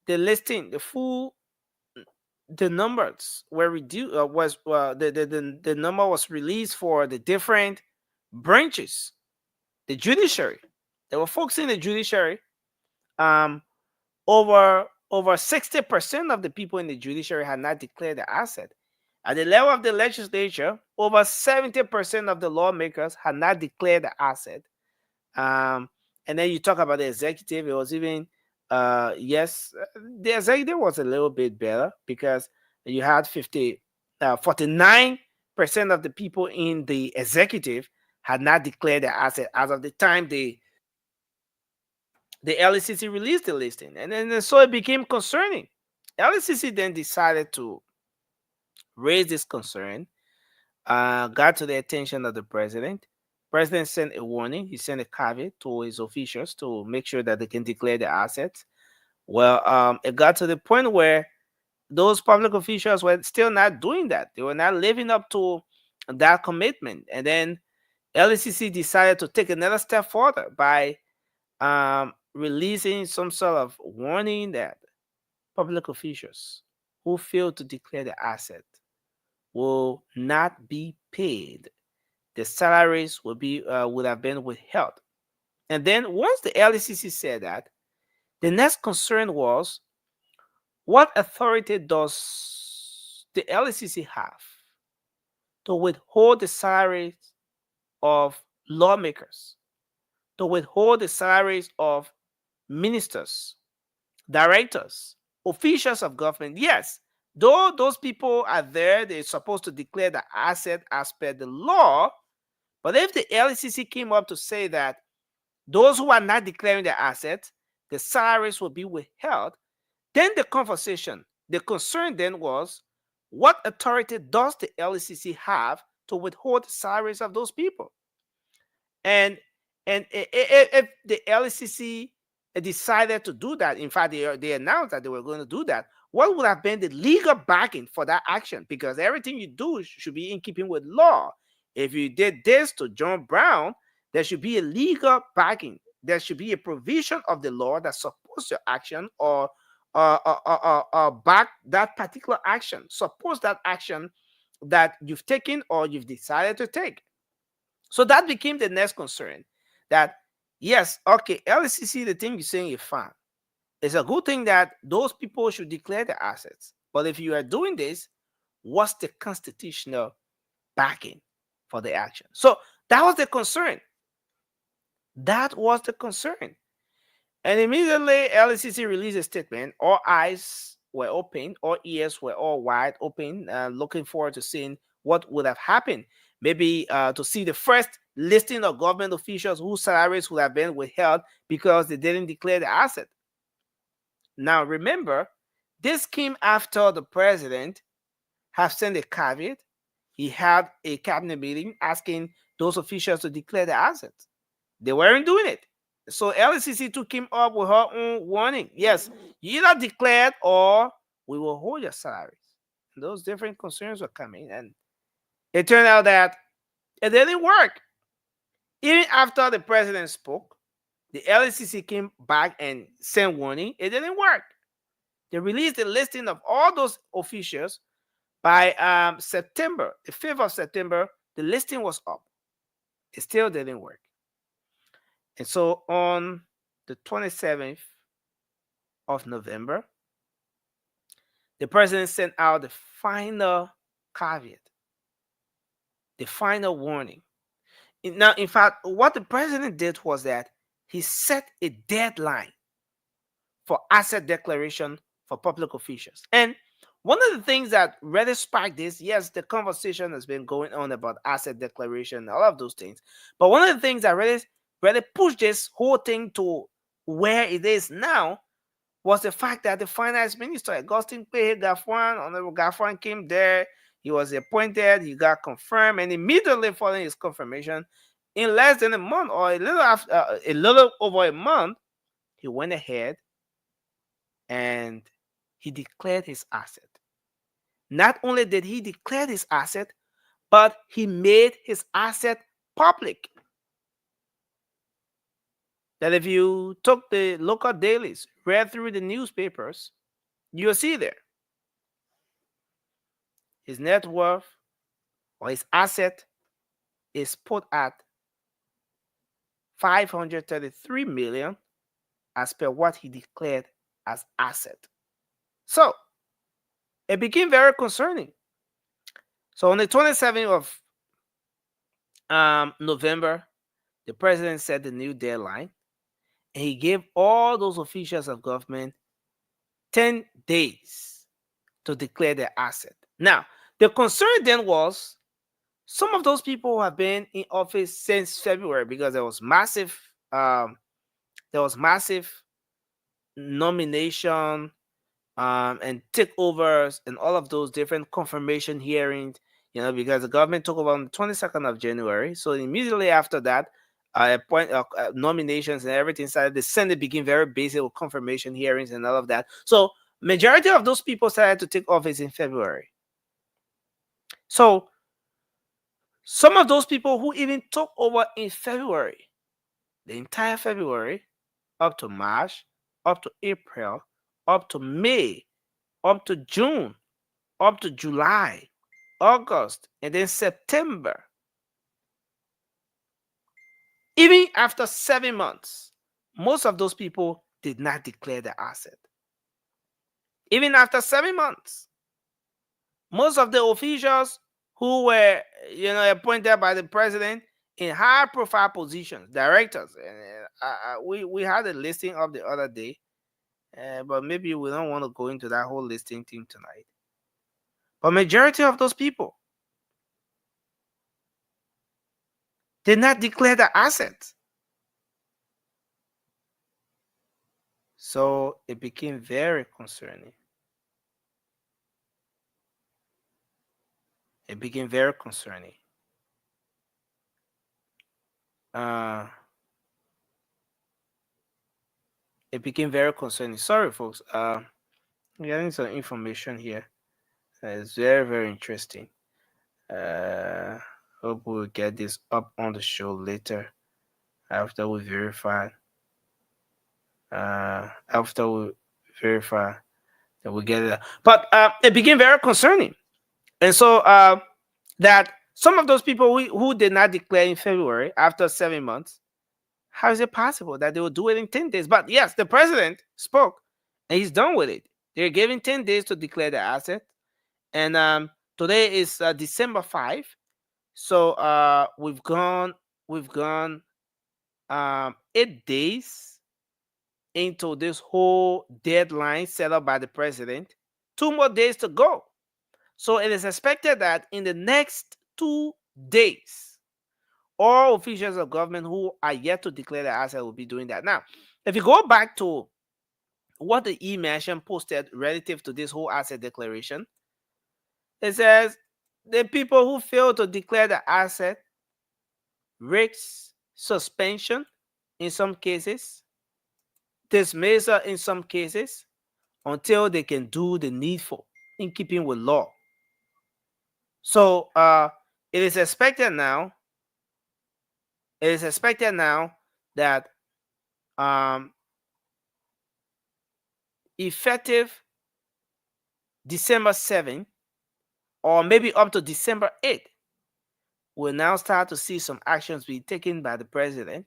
the listing, the numbers were reduced. The number was released for the different branches, the judiciary. There were folks in the judiciary. Over 60% of the people in the judiciary had not declared the asset. At the level of the legislature, over 70% of the lawmakers had not declared the asset. And then you talk about the executive. It was even yes, the executive was a little bit better because you had 49% of the people in the executive had not declared their asset as of the time the LACC released the listing, and then so it became concerning. LACC then decided to raise this concern, got to the attention of the president. President sent a warning. He sent a caveat to his officials to make sure that they can declare the assets. Well, it got to the point where those public officials were still not doing that. They were not living up to that commitment. And then LACC decided to take another step further by releasing some sort of warning that public officials who fail to declare the asset will not be paid. The salaries would have been withheld. And then once the LACC said that, the next concern was, what authority does the LACC have to withhold the salaries of lawmakers, to withhold the salaries of ministers, directors, officials of government? Yes, though those people are there, they're supposed to declare the asset as per the law. But if the LACC came up to say that those who are not declaring their assets, the salaries will be withheld, then the concern then was, what authority does the LACC have to withhold the salaries of those people? And if the LACC decided to do that, in fact, they announced that they were going to do that, what would have been the legal backing for that action? Because everything you do should be in keeping with law. If you did this to John Brown, there should be a legal backing. There should be a provision of the law that supports your action or back that particular action, supports that action that you've taken or you've decided to take. So that became the next concern. That yes, okay, LACC, the thing you're saying is fine. It's a good thing that those people should declare their assets. But if you are doing this, what's the constitutional backing for the action? So that was the concern. That was the concern. And immediately LACC released a statement. All eyes were open, all ears were all wide open, looking forward to seeing what would have happened. Maybe to see the first listing of government officials whose salaries would have been withheld because they didn't declare the asset. Now remember, this came after the president have sent a caveat. He had a cabinet meeting asking those officials to declare the assets. They weren't doing it. So LACC took him up with her own warning. Yes, you either declared or we will hold your salaries. And those different concerns were coming. And it turned out that it didn't work. Even after the president spoke, the LACC came back and sent warning. It didn't work. They released the listing of all those officials. By September, the 5th of September, the listing was up. It still didn't work. And so on the 27th of November, the president sent out the final caveat, the final warning. Now, in fact, what the president did was that he set a deadline for asset declaration for public officials. And one of the things that really sparked this, yes, the conversation has been going on about asset declaration, all of those things. But one of the things that really pushed this whole thing to where it is now was the fact that the finance minister, Augustine Tweah Gafwan, Honorable Gafwan, came there. He was appointed, he got confirmed, and immediately following his confirmation, in less than a month or a little over a month, he went ahead and he declared his asset. not only did he declare his asset, but he made his asset public. That if you took the local dailies, read through the newspapers, you'll see there his net worth or his asset is put at 533 million as per what he declared as asset. So it became very concerning. So on the 27th of November, the president set the new deadline, and he gave all those officials of government 10 days to declare their asset. Now, the concern then was some of those people have been in office since February because there was massive nomination and takeovers and all of those different confirmation hearings, because the government took over on the 22nd of January. So immediately after that, nominations and everything started. The Senate became very busy with confirmation hearings and all of that. So majority of those people started to take office in February. So some of those people who even took over in February, the entire February, up to March, up to April, up to May, up to June, up to July, August, and then September. Even after 7 months, most of those people did not declare their asset. Even after 7 months, most of the officials who were, appointed by the president in high-profile positions, directors, and we had a listing of the other day, but maybe we don't want to go into that whole listing thing tonight. But majority of those people did not declare the assets. So it became very concerning. It became very concerning. It became very concerning. Sorry, folks. I'm getting some information here. It's very, very interesting. Hope we'll get this up on the show later after we verify. After we verify that we get it. But it became very concerning. And so that some of those people who did not declare in February after 7 months, how is it possible that they will do it in 10 days? But yes, the president spoke and he's done with it. They're giving 10 days to declare their asset. And today is December 5. So we've gone 8 days into this whole deadline set up by the president. 2 more days to go. So it is expected that in the next 2 days, all officials of government who are yet to declare their asset will be doing that. Now, if you go back to what the e-mention posted relative to this whole asset declaration, it says the people who fail to declare the asset risk suspension in some cases, dismissal in some cases, until they can do the needful in keeping with law. So it is expected now that effective December 7th or maybe up to December 8th, we'll now start to see some actions being taken by the president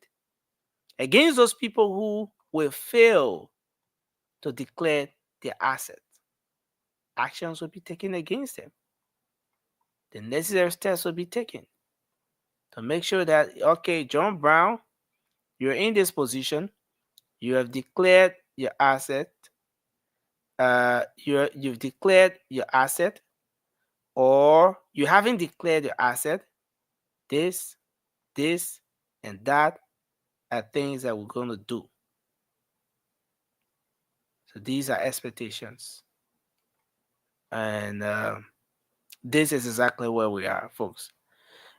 against those people who will fail to declare their assets. Actions will be taken against them. The necessary steps will be taken to make sure that, okay, John Brown, you're in this position, you have declared your asset, you've declared your asset, or you haven't declared your asset. This, and that are things that we're going to do. So these are expectations. And this is exactly where we are, folks.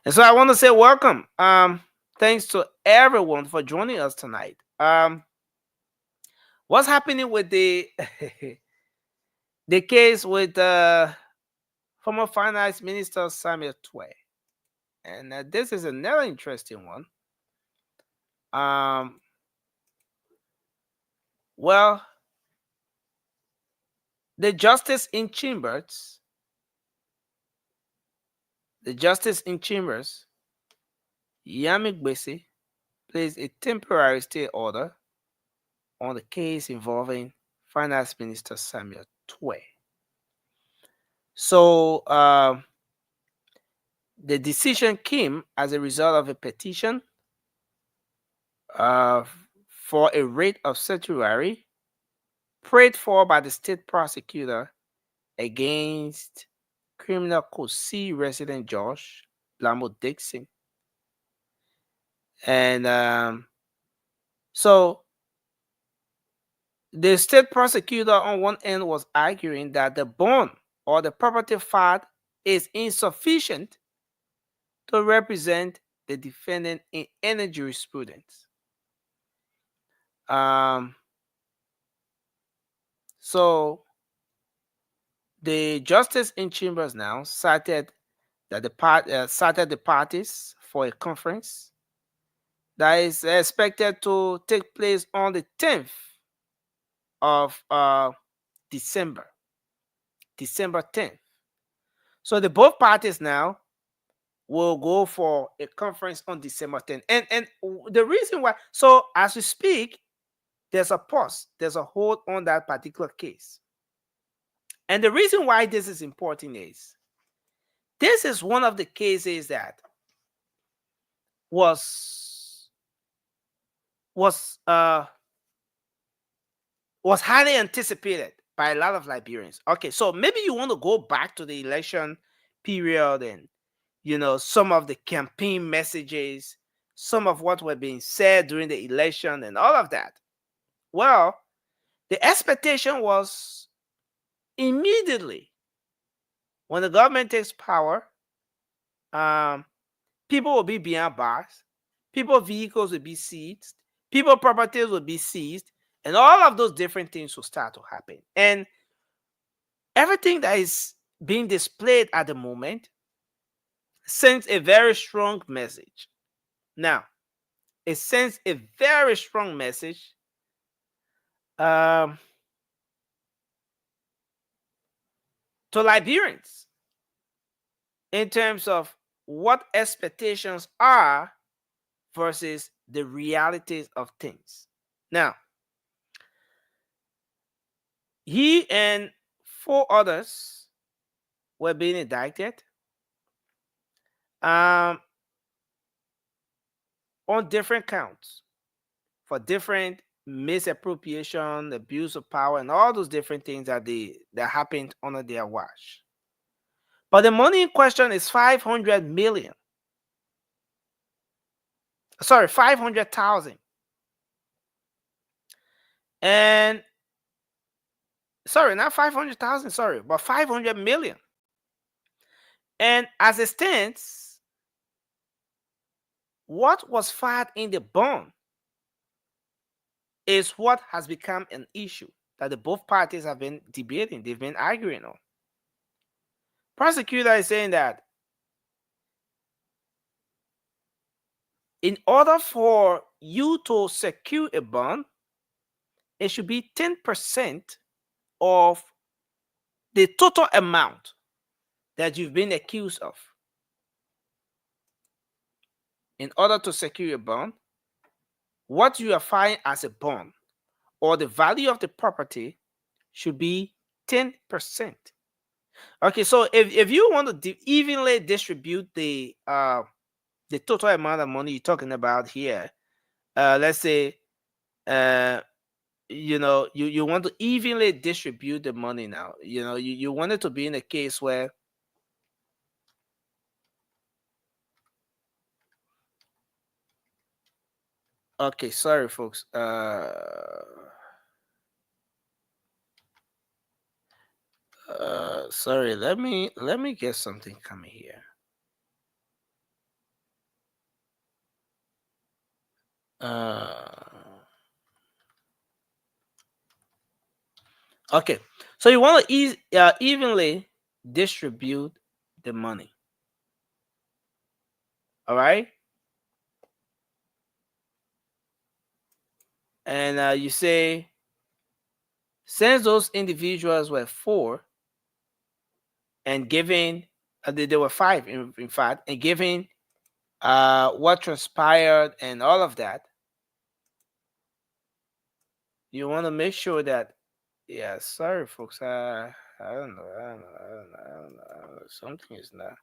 And so I want to say welcome. Thanks to everyone for joining us tonight. What's happening with the the case with former Finance Minister Samuel Tweah. And this is another interesting one. Well, the Justice in Chambers, Yami Gbese, placed a temporary stay order on the case involving Finance Minister Samuel Tweah. So the decision came as a result of a petition for a rate of certiorari prayed for by the state prosecutor against criminal code C resident Josh Blamo Dixon. And so the state prosecutor on one end was arguing that the bond or the property filed is insufficient to represent the defendant in any jurisprudence. So the justice in chambers now cited that the parties for a conference that is expected to take place on the 10th of December 10th. So the both parties now will go for a conference on December 10th. And the reason why, so as we speak, there's a pause, there's a hold on that particular case. And the reason why this is important is this is one of the cases that was highly anticipated by a lot of Liberians. Okay, so maybe you want to go back to the election period and some of the campaign messages, some of what were being said during the election and all of that. Well, the expectation was immediately when the government takes power, people will be behind bars, people's vehicles will be seized, people's properties will be seized, and all of those different things will start to happen. And everything that is being displayed at the moment sends a very strong message. Now, it sends a very strong message to Liberians in terms of what expectations are versus the realities of things. Now, he and 4 others were being indicted on different counts for different misappropriation, abuse of power, and all those different things that happened under their watch. But the money in question is 500 million. Sorry, 500,000. And sorry, not 500,000, sorry, but 500 million. And as it stands, what was filed in the bond is what has become an issue that the both parties have been debating, they've been arguing on. Prosecutor is saying that in order for you to secure a bond, it should be 10% of the total amount that you've been accused of. In order to secure a bond, what you are filing as a bond or the value of the property should be 10%. Okay, so if you want to evenly distribute the total amount of money you're talking about here, let's say you want to evenly distribute the money now. You want it to be in a case where okay, sorry folks. Sorry, let me get something coming here. Okay, so you want to evenly distribute the money. All right. And you say, since those individuals were four and given, they were five in fact, and given what transpired and all of that, you want to make sure that, yeah, sorry folks, I don't know, something is not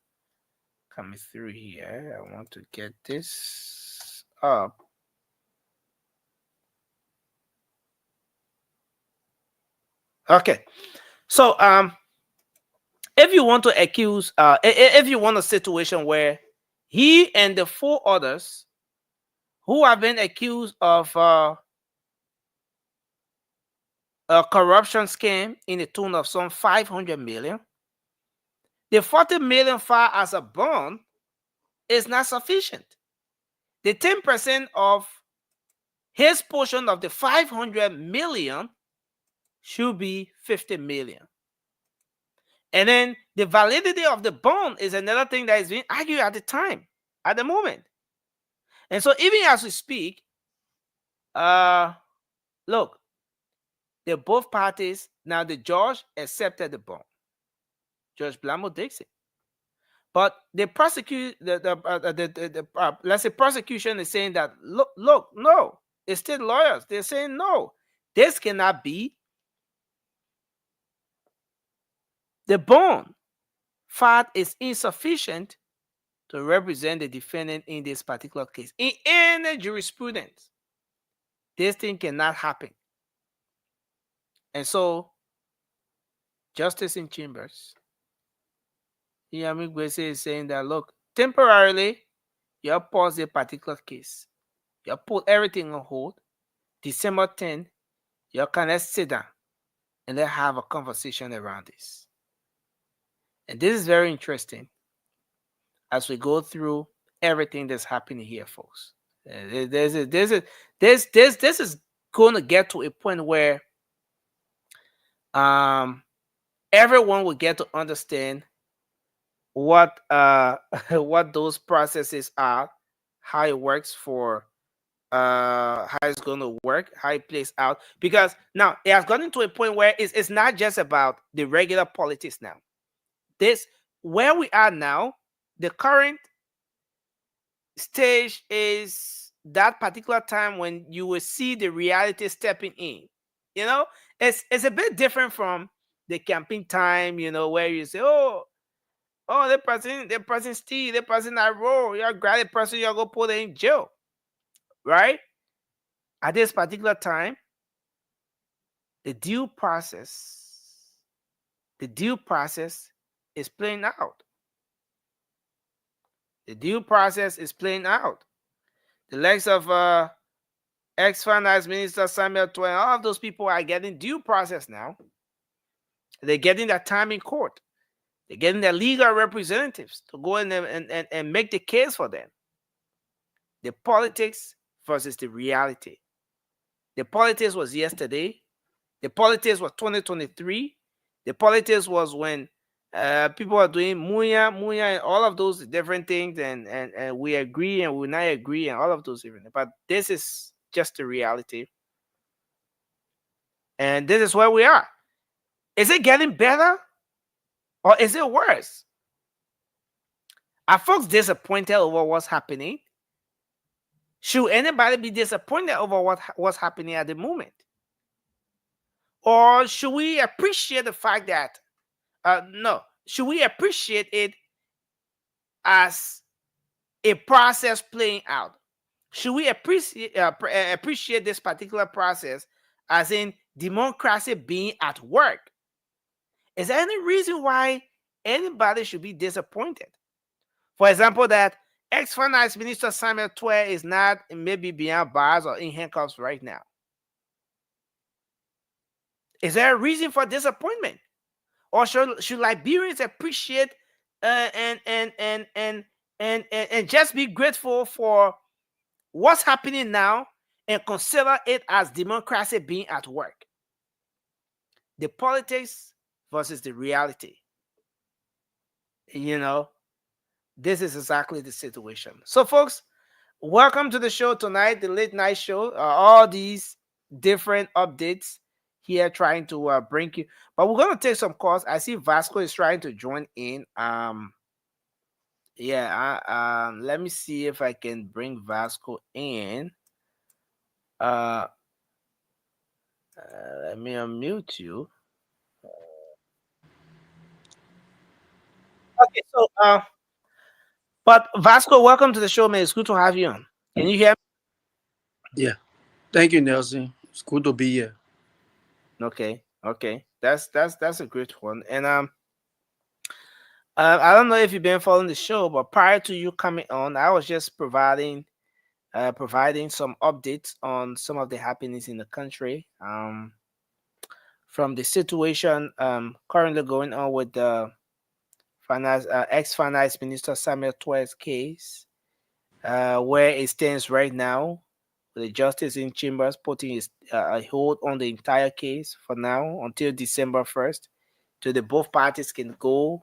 coming through here. I want to get this up. Okay, so if you want to accuse, if you want a situation where he and the four others who have been accused of a corruption scam in the tune of some 500 million, the 40 million filed as a bond is not sufficient. The 10% of his portion of the 500 million should be 50 million. And then the validity of the bond is another thing that is being argued at the time, at the moment. And so even as we speak, look, the both parties, now the judge accepted the bond. Judge Blamo Dixon. But the let's say prosecution is saying that, look, no, it's state lawyers. They're saying, no, this cannot be. The bond filed is insufficient to represent the defendant in this particular case. In any jurisprudence, this thing cannot happen. And so, Justice in Chambers, Iyamigwese is saying that, look, temporarily, you pause a particular case. You put everything on hold. December 10, you can sit down and let's have a conversation around this. And this is very interesting as we go through everything that's happening here, folks. This is going to get to a point where everyone will get to understand what what those processes are, how it works for how it's going to work, how it plays out. Because now it has gotten to a point where it's not just about the regular politics now. This, where we are now, the current stage is that particular time when you will see the reality stepping in. You know, it's a bit different from the campaign time, you know, where you say, oh, the person steal, the person I roll, you're grab the person, you're going to put them in jail. Right? At this particular time, the due process is playing out. The due process is playing out. The likes of ex-finance minister Samuel Tweah, all of those people are getting due process now. They're getting their time in court. They're getting their legal representatives to go in and make the case for them. The politics versus the reality. The politics was yesterday. The politics was 2023. The politics was when people are doing muya, and all of those different things, and we agree and we not agree, and all of those different things. But this is just the reality. And this is where we are. Is it getting better or is it worse? Are folks disappointed over what's happening? Should anybody be disappointed over what's happening at the moment? Or should we appreciate the fact that, no, should we appreciate it as a process playing out? Should we appreciate this particular process as in democracy being at work? Is there any reason why anybody should be disappointed? For example, that ex-finance minister Samuel Tweah is not maybe behind bars or in handcuffs right now. Is there a reason for disappointment? Or should Liberians appreciate and just be grateful for what's happening now and consider it as democracy being at work? The politics versus the reality. You know, this is exactly the situation. So, folks, welcome to the show tonight, the late night show. All these different updates here trying to bring you. But we're gonna take some calls. I see Vasco is trying to join in. Yeah, let me see if I can bring Vasco in. Uh, let me unmute you. Okay, so but Vasco, welcome to the show, man. It's good to have you on. Can you hear me? Yeah. Thank you, Nelson. It's good to be here. Okay, okay, that's a great one. And I don't know if you've been following the show, but prior to you coming on, I was just providing some updates on some of the happenings in the country. From the situation currently going on with the ex-finance minister Samuel Tweah's case, where it stands right now. The justice in chambers putting a hold on the entire case for now until December 1st, so that both parties can go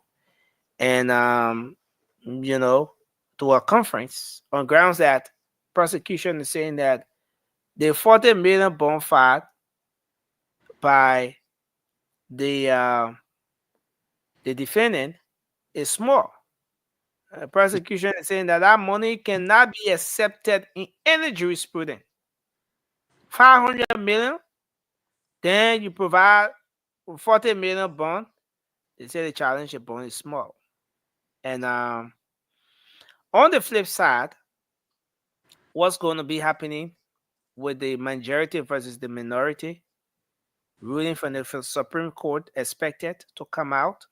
and you know, to a conference on grounds that prosecution is saying that the 40 million bond filed by the defendant is small. Prosecution is saying that that money cannot be accepted in any jurisprudence. 500 million, then you provide 40 million bond. They say the challenge of bond is small. And on the flip side, what's going to be happening with the majority versus the minority ruling from the Supreme Court expected to come out?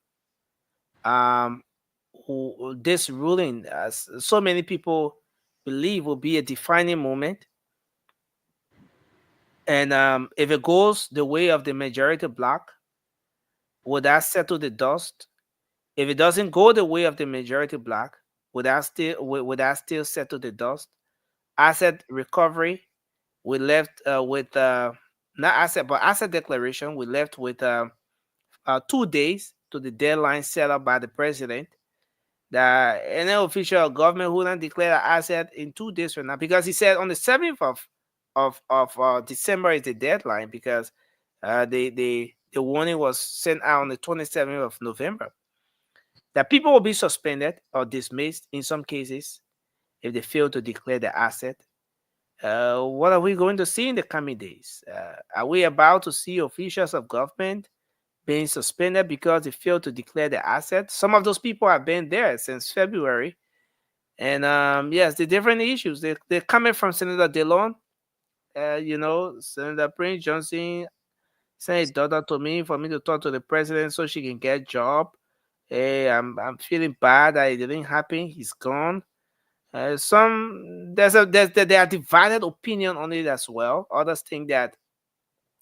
This ruling, as so many people believe, will be a defining moment. And if it goes the way of the majority bloc, would that settle the dust? If it doesn't go the way of the majority bloc, would that still settle the dust? Asset recovery, we left with not asset but asset declaration. We left with 2 days to the deadline set up by the president. That any official of government who don't declare an asset in 2 days from now, because he said on the 7th of December is the deadline, because the warning was sent out on the 27th of November, that people will be suspended or dismissed in some cases if they fail to declare the asset. What are we going to see in the coming days? Are we about to see officials of government being suspended because they failed to declare the asset? Some of those people have been there since February. And yes, the different issues. They're coming from Senator Delon. Senator Prince Johnson sent his daughter to me for me to talk to the president so she can get a job. Hey, I'm feeling bad that it didn't happen. He's gone. There are divided opinion on it as well. Others think that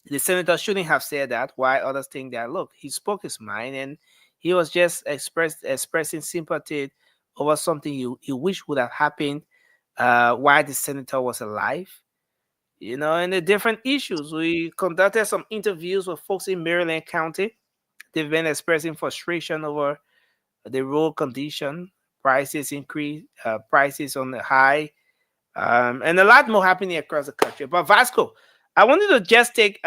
the senator shouldn't have said that. Why? Others think that, look, he spoke his mind and he was just expressing sympathy over something he wished would have happened while the senator was alive. And the different issues. We conducted some interviews with folks in Maryland County. They've been expressing frustration over the road condition, prices increase, prices on the high, and a lot more happening across the country. But Vasco, I wanted to just take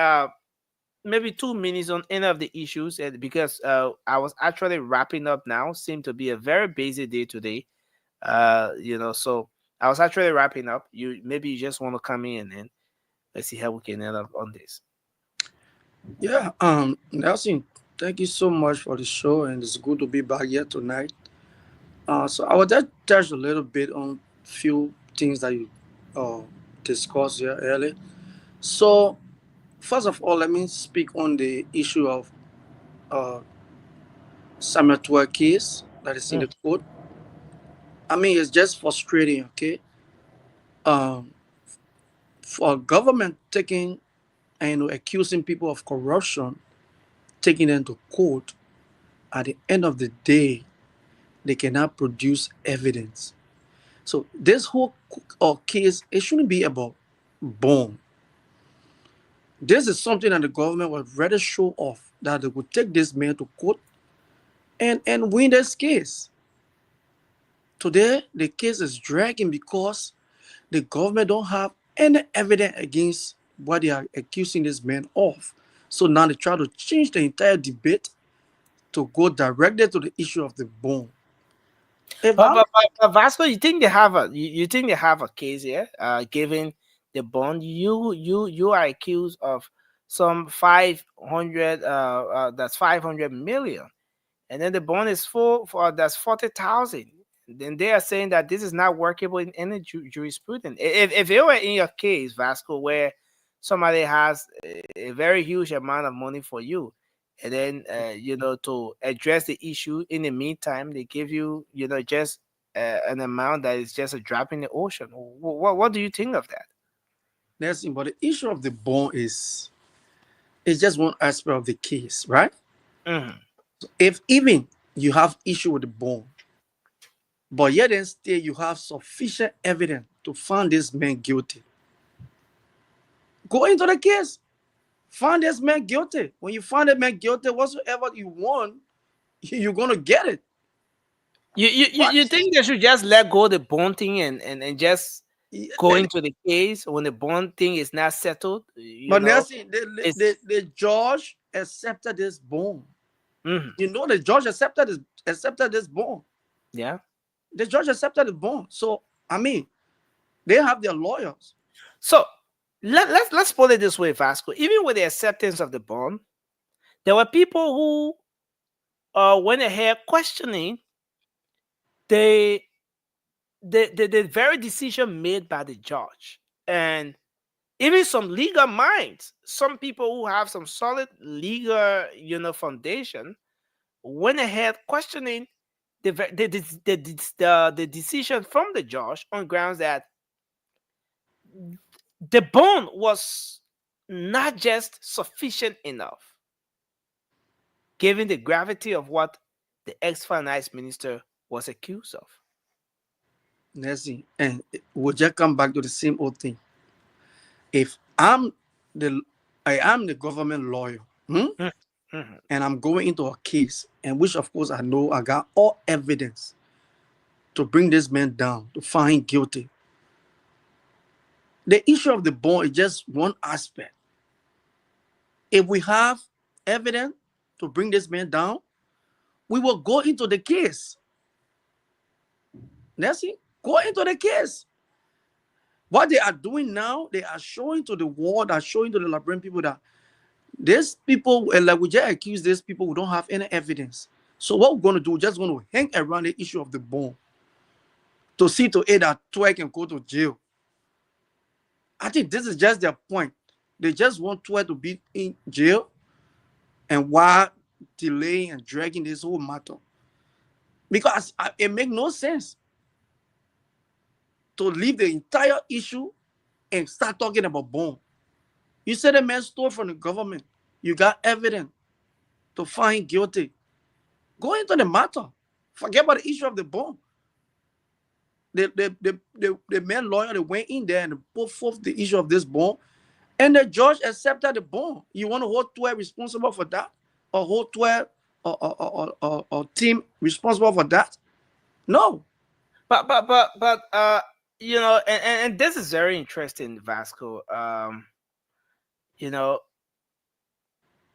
maybe 2 minutes on any of the issues, because I was actually wrapping up now. Seemed to be a very busy day today, so I was actually wrapping up. You just want to come in and let's see how we can end up on this. Yeah, Nelson, thank you so much for the show, and it's good to be back here tonight. So I will just touch a little bit on few things that you discussed here earlier. So first of all, let me speak on the issue of uh, Samuel Tweah case that is in the court. I mean, it's just frustrating, okay? Um, for government taking and accusing people of corruption, taking them to court, at the end of the day, they cannot produce evidence. So this whole case, it shouldn't be about bond. This is something that the government would rather show off, that they would take this man to court and win this case. Today, the case is dragging because the government don't have any evidence against what they are accusing this man of. So now they try to change the entire debate to go directly to the issue of the bond. If But, I'm Vasco, you think they have you think they have a case here? Given the bond, you are accused of some 500 that's 500 million, and then the bond is full for that's 40,000. Then they are saying that this is not workable in any jurisprudence. If it were in your case, Vasco, where somebody has a very huge amount of money for you, and then to address the issue in the meantime, they give you just an amount that is just a drop in the ocean. What do you think of that? Nelson, but the issue of the bond is just one aspect of the case, right? Mhm. So if even you have issue with the bond, but yet and still you have sufficient evidence to find this man guilty, go into the case. Find this man guilty. When you find that man guilty, whatsoever you want, you're gonna get it. You think they should just let go the bond thing and just go into the case when the bond thing is not settled? But Nelson, It's the judge accepted this bond. Mhm. You know, the judge accepted this bond. Yeah. The judge accepted the bond. So I mean, they have their lawyers. So let's put it this way, Vasco. Even with the acceptance of the bond, there were people who went ahead questioning the very decision made by the judge, and even some legal minds, some people who have some solid legal foundation, went ahead questioning the decision from the judge on grounds that the bond was not just sufficient enough, given the gravity of what the ex-finance minister was accused of. Nelson, and we'll just come back to the same old thing. If the I am the government lawyer, Mhm. and I'm going into a case, and which of course I know I got all evidence to bring this man down, to find him guilty. The issue of the bond is just one aspect. If we have evidence to bring this man down, we will go into the case. Nancy, go into the case. What they are doing now, they are showing to the world, are showing to the Liberian people that these people, like we just accuse these people who don't have any evidence. So what we're going to do, we're just going to hang around the issue of the bond to see to it that Tweah can go to jail. I think this is just their point. They just want Tweah to be in jail, and why delaying and dragging this whole matter? Because it makes no sense to leave the entire issue and start talking about bond. You said a man stole from the government. You got evidence to find him guilty. Go into the matter. Forget about the issue of the bond. The man lawyer, they went in there and put forth the issue of this bond, and the judge accepted the bond. You want to hold Tweah responsible for that, or hold Tweah or team responsible for that? No. But and this is very interesting, Vasco.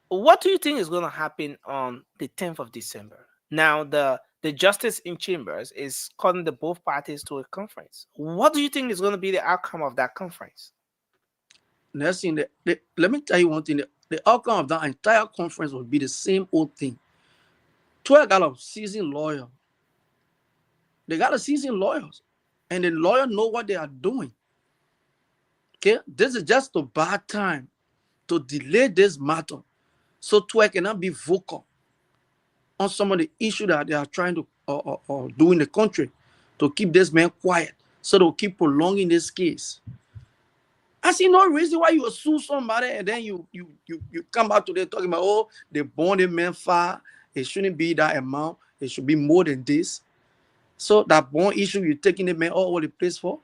What do you think is going to happen on the 10th of December? Now, the justice in chambers is calling the both parties to a conference. What do you think is going to be the outcome of that conference? Nelson, let me tell you one thing. The outcome of that entire conference will be the same old thing. Tweah got a seasoned lawyer. They got a seasoned lawyers, and the lawyer know what they are doing. Okay, this is just a bad time to delay this matter, so Tweah cannot be vocal on some of the issues that they are trying to do in the country to keep this man quiet, so they'll keep prolonging this case. I see no reason why you will sue somebody and then you come out today talking about, oh, they bond the man far. It shouldn't be that amount. It should be more than this. So that bond issue, you're taking the man all over the place for.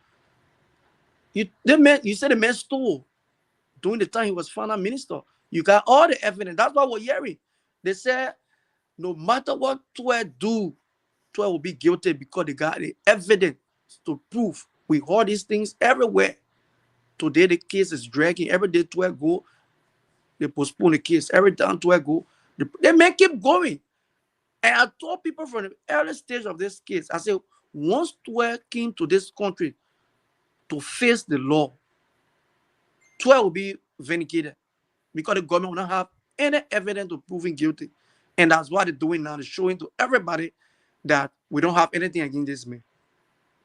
You said the man stole during the time he was finance minister. You got all the evidence. That's what we're hearing. They said no matter what Tweah do, Tweah will be guilty because they got the evidence to prove. We heard these things everywhere. Today the case is dragging. Every day Tweah go, they postpone the case. Every time Tweah go, they may keep going. And I told people from the early stage of this case, I said, once Tweah came to this country to face the law, Tweah will be vindicated because the government will not have any evidence to prove him guilty. And that's what they're doing now. They're showing to everybody that we don't have anything against this man.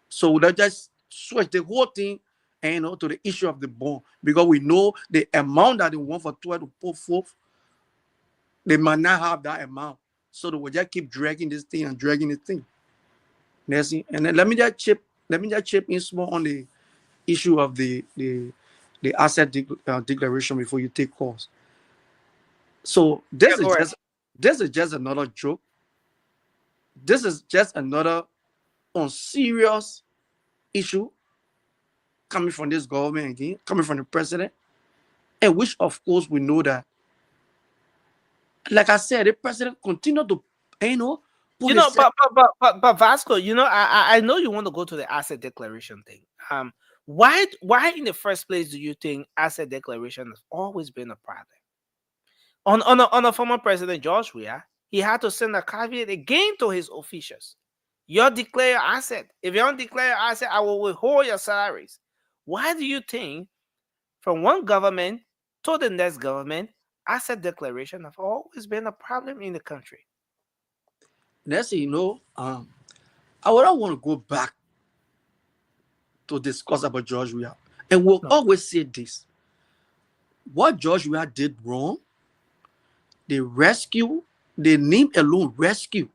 So they just switch the whole thing and to the issue of the bond, because we know the amount that they want for Tweah to put forth, they might not have that amount. So they will just keep dragging this thing and dragging this thing. And then let me just chip in small on the issue of the asset declaration before you take calls. So this is just another joke. This is just another unserious issue coming from this government again, coming from the president, and which of course we know that, like I said, the president continued to, but Vasco, I know you want to go to the asset declaration thing. Why in the first place do you think asset declaration has always been a problem? On a former president George Weah, he had to send a caveat again to his officials. You declare your asset. If you don't declare your asset, I will withhold your salaries. Why do you think from one government to the next government, asset declaration have always been a problem in the country? Let's say, I wouldn't want to go back to discuss about George Weah. And we'll always say this. What George Weah did wrong, the name alone rescue.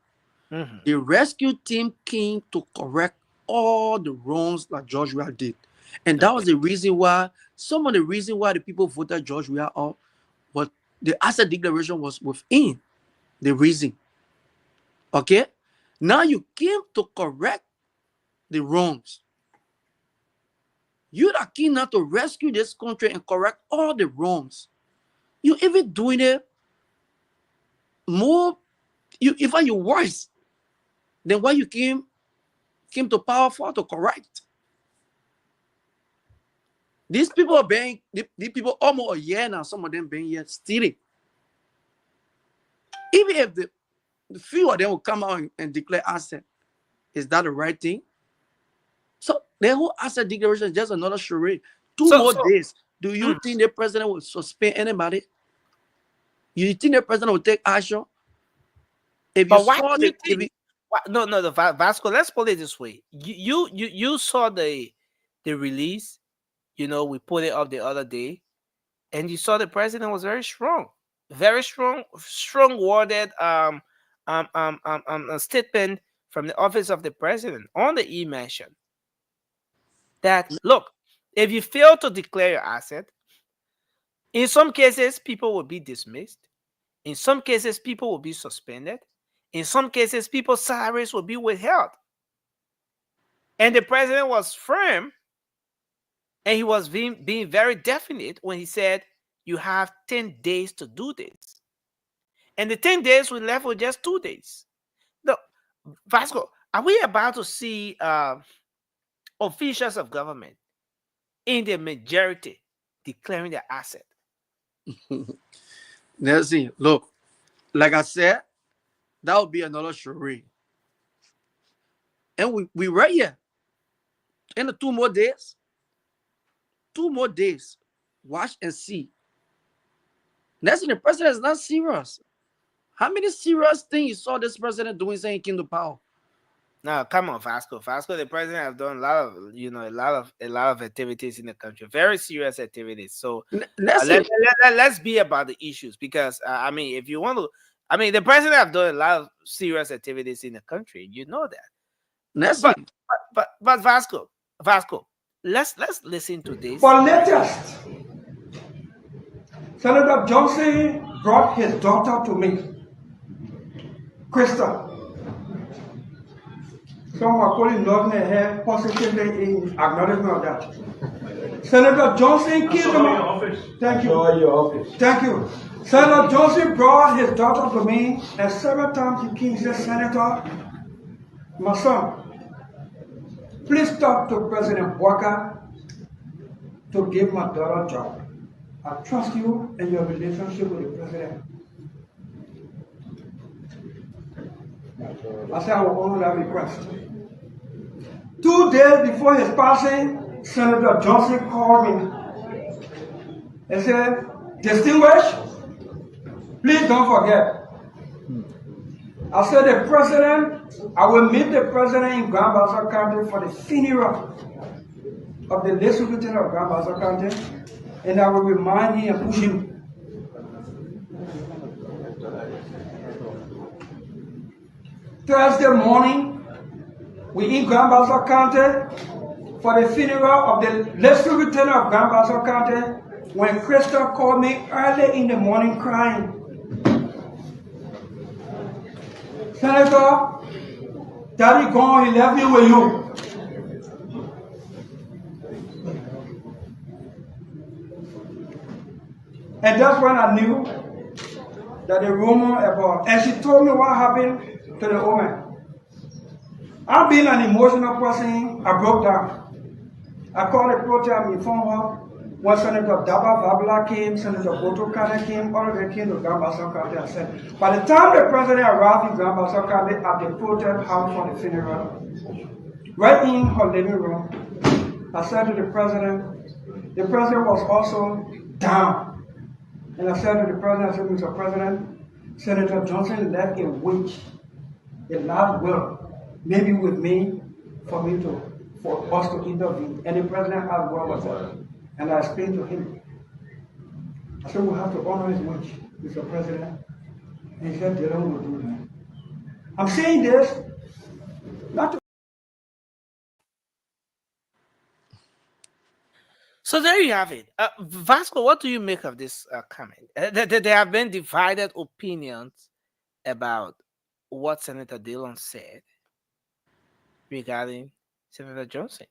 Mm-hmm. The rescue team came to correct all the wrongs that George Weah did. And that was the reason why, some of the reason why the people voted George Weah out, but the asset declaration was within the reason. Okay? Now you came to correct the wrongs. You that came now to rescue this country and correct all the wrongs. You even doing it more, even you worse than what you came to power for to correct. These people are being, these people almost a year now, some of them being here stealing. Even if the few of them will come out and declare asset, is that the right thing? So the whole asset declaration is just another charade. Two more days. Do you think the president will suspend anybody? You think the president will take action? If you saw the Vasco, let's put it this way. You saw the release. We put it up the other day, and you saw the president was very strong worded a statement from the office of the president on the e-mention that, look, if you fail to declare your asset, in some cases people will be dismissed, in some cases people will be suspended, in some cases people's salaries will be withheld. And the president was firm, and he was being very definite when he said, you have 10 days to do this. And the 10 days we left with just 2 days. Now, Vasco, are we about to see officials of government in the majority declaring their asset? Nancy, look, like I said, that would be another charade. And we right here. In the 2 more days, watch and see. Nancy, the president is not serious. How many serious things you saw this president doing saying he came to power? No, come on, Vasco. The president have done a lot of activities in the country, very serious activities. So let's be about the issues, because if you want to, the president have done a lot of serious activities in the country. You know that. But Vasco, let's listen to this. For latest, Senator Johnson brought his daughter to me, Krista. Some are calling nodding their head positively in acknowledgement of that. Senator Johnson killed him. Thank you. Thank you. Senator Johnson brought his daughter to me, and several times he said, Senator, My son, please talk to President Walker to give my daughter a job. I trust you and your relationship with the president. I said I will honor that request. 2 days before his passing, Senator Johnson called me and said, distinguished, please don't forget. I said the president, I will meet the president in Grand Bassa County for the funeral of the late superintendent of Grand Bassa County, and I will remind him and push him. Thursday morning, we in Grand Bassa County for the funeral of the late superintendent of Grand Bassa County when Crystal called me early in the morning crying. Senator, Daddy gone, he left me with you. And that's when I knew that the rumor about, and she told me what happened to the woman. I'm being an emotional person, I broke down. I called the Petroleum, informed her. When Senator Daba Babla came, Senator Boto Kane came, all of them came to Grand Bassa County. I said, by the time the president arrived in Grand Bassa County at the Petroleum house for the funeral, right in her living room, I said to the president was also down. And I said to the president, I said, Mr. President, Senator Johnson left a witch, a last will, maybe with me, for us to intervene. And the president asked what was that? And I explained to him. I said, we have to honor his wish, Mr. President. And he said, Dylan will do that. I'm saying this not to. So there you have it. Vasco, what do you make of this comment? There have been divided opinions about what Senator Dillon said regarding Senator Johnson.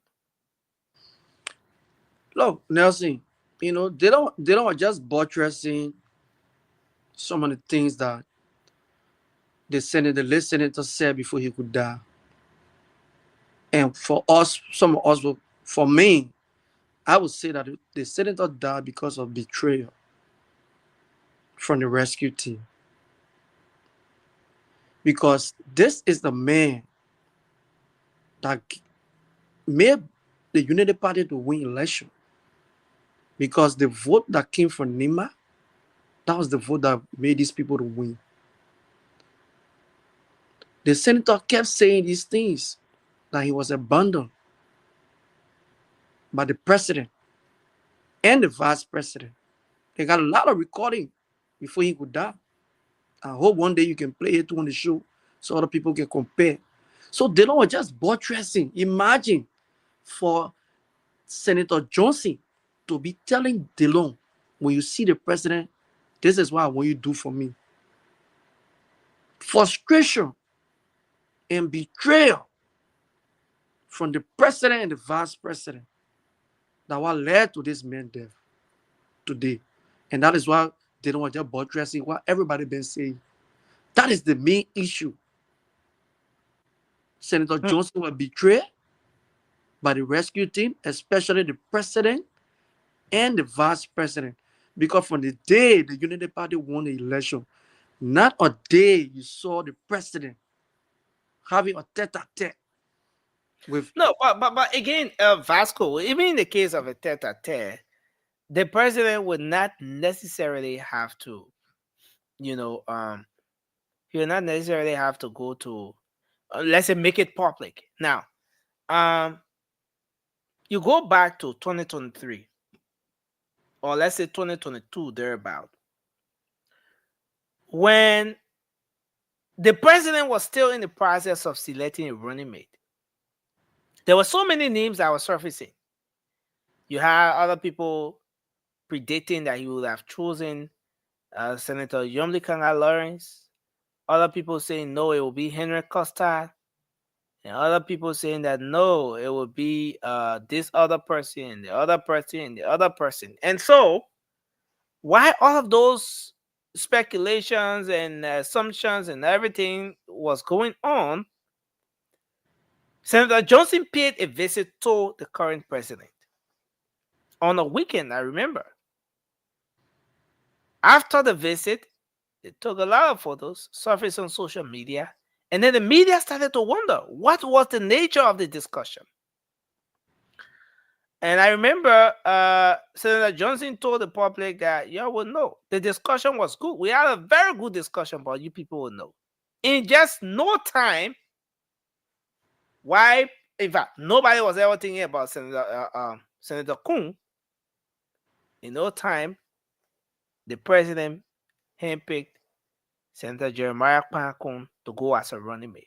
Look, Nelson, they don't just buttressing some of the things that the late senator said before he could die. And for us, some of us, for me, I would say that the senator died because of betrayal from the rescue team. Because this is the man that made the Unity Party to win election. Because the vote that came from Nima, that was the vote that made these people to win. The senator kept saying these things, that he was abandoned by the president and the vice president. They got a lot of recording before he could die. I hope one day you can play it on the show so other people can compare. So they don't just buttressing. Imagine for Senator Johnson to be telling Dillon, when you see the president, this is what I want you to do for me. Frustration and betrayal from the president and the vice president that what led to this man's death today. And that is why they don't want to buttressing what everybody been saying. That is the main issue. Senator Johnson was betrayed by the rescue team, especially the president and the vice president. Because from the day the Unity Party won the election, not a day you saw the president having a tete-a-tete with. No, but again, Vasco, even in the case of a tete-a-tete, the president would not necessarily have to, he would not necessarily have to go to, let's say, make it public. Now, you go back to 2023, or let's say 2022, thereabout, when the president was still in the process of selecting a running mate. There were so many names that were surfacing. You had other people predicting that he would have chosen Senator Yomlikanga Lawrence. Other people saying no, it will be Henry Costa. And other people saying that no, it will be this other person, the other person, the other person. And so, why all of those speculations and assumptions and everything was going on, Senator Johnson paid a visit to the current president on a weekend, I remember. After the visit, they took a lot of photos, surfaced on social media, and then the media started to wonder what was the nature of the discussion. And I remember Senator Johnson told the public that y'all will know the discussion was good. We had a very good discussion, but you people will know. In just no time, why? In fact, nobody was ever thinking about Senator Kuhn. In no time, the president handpicked Senator Jeremiah Kwan to go as a running mate.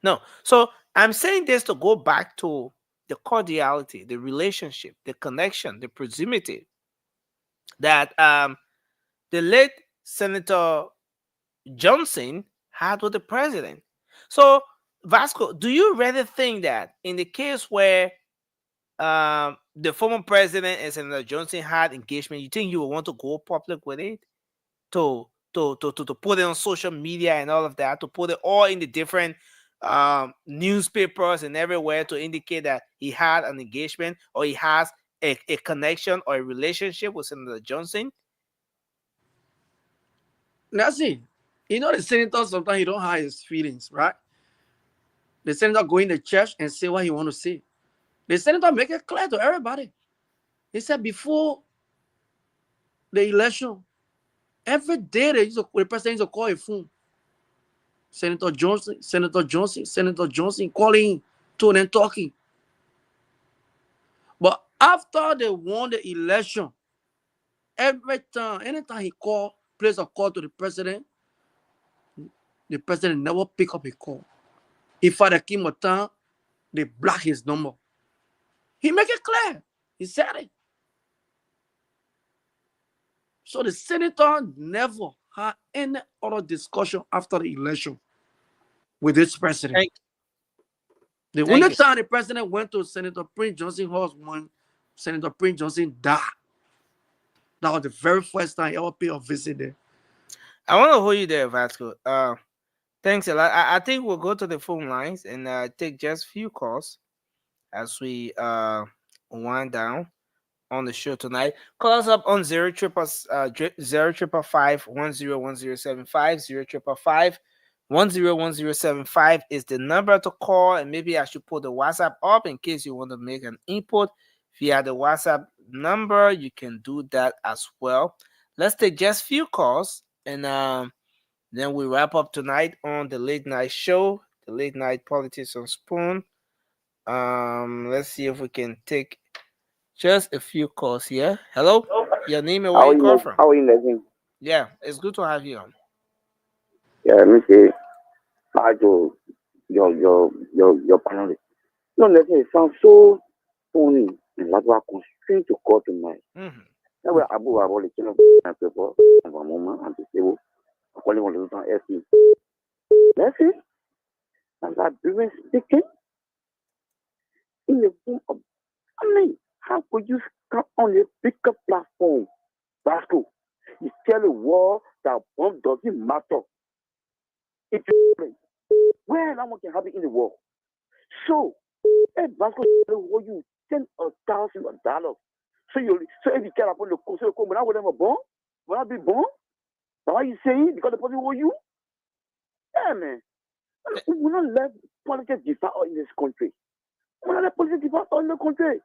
No, so I'm saying this to go back to the cordiality, the relationship, the connection, the proximity that the late Senator Johnson had with the president. So, Vasco, do you really think that in the case where the former president and Senator Johnson had engagement, you think you would want to go public with it? To put it on social media and all of that, to put it all in the different newspapers and everywhere to indicate that he had an engagement or he has a connection or a relationship with Senator Johnson? Now see, you know the senator sometimes he don't hide his feelings, right? The senator go in the church and say what he want to say. The senator make it clear to everybody. He said before the election, every day the president used to call a phone. Senator Johnson, Senator Johnson, Senator Johnson calling, to them talking. But after they won the election, every time, anytime he called, place a call to the president never pick up a call. If Father Kim Otan, they block his number. He make it clear. He said it. So the senator never had any other discussion after the election with this president. The only time the president went to Senator Prince Johnson house when Senator Prince Johnson died. That was the very first time he ever paid a visit there. I want to hold you there, Vasco. Thanks a lot. I think we'll go to the phone lines and take just a few calls as we wind down on the show tonight. Call us up on 0555-101075. 101075 is the number to call, and maybe I should put the WhatsApp up in case you want to make an input via the WhatsApp number. You can do that as well. Let's take just a few calls, and then we wrap up tonight on the late night show, the late night politics on Spoon. Let's see if we can take just a few calls here. Hello, your name and where you call from? How are you living? Yeah, it's good to have you on. Yeah, let me say hi to your panelists. No, listen, it sounds so funny and like we are constrained to call tonight. That way, Abu Abu, the of people, and one moment, and to say, calling on the SC. Listen, and that women speaking in the room of, I mean, how could you come on a bigger platform, Vasco? You tell the world that bomb doesn't matter. It's where that one can happen in the world. So, if Vasco will you $10,000. So if you care about the cost, so when I would have a bomb, will I be bomb? Now why you saying because the person owe you? Yeah, man. We will not let politics devour in this country. We will not let politics devour in the country.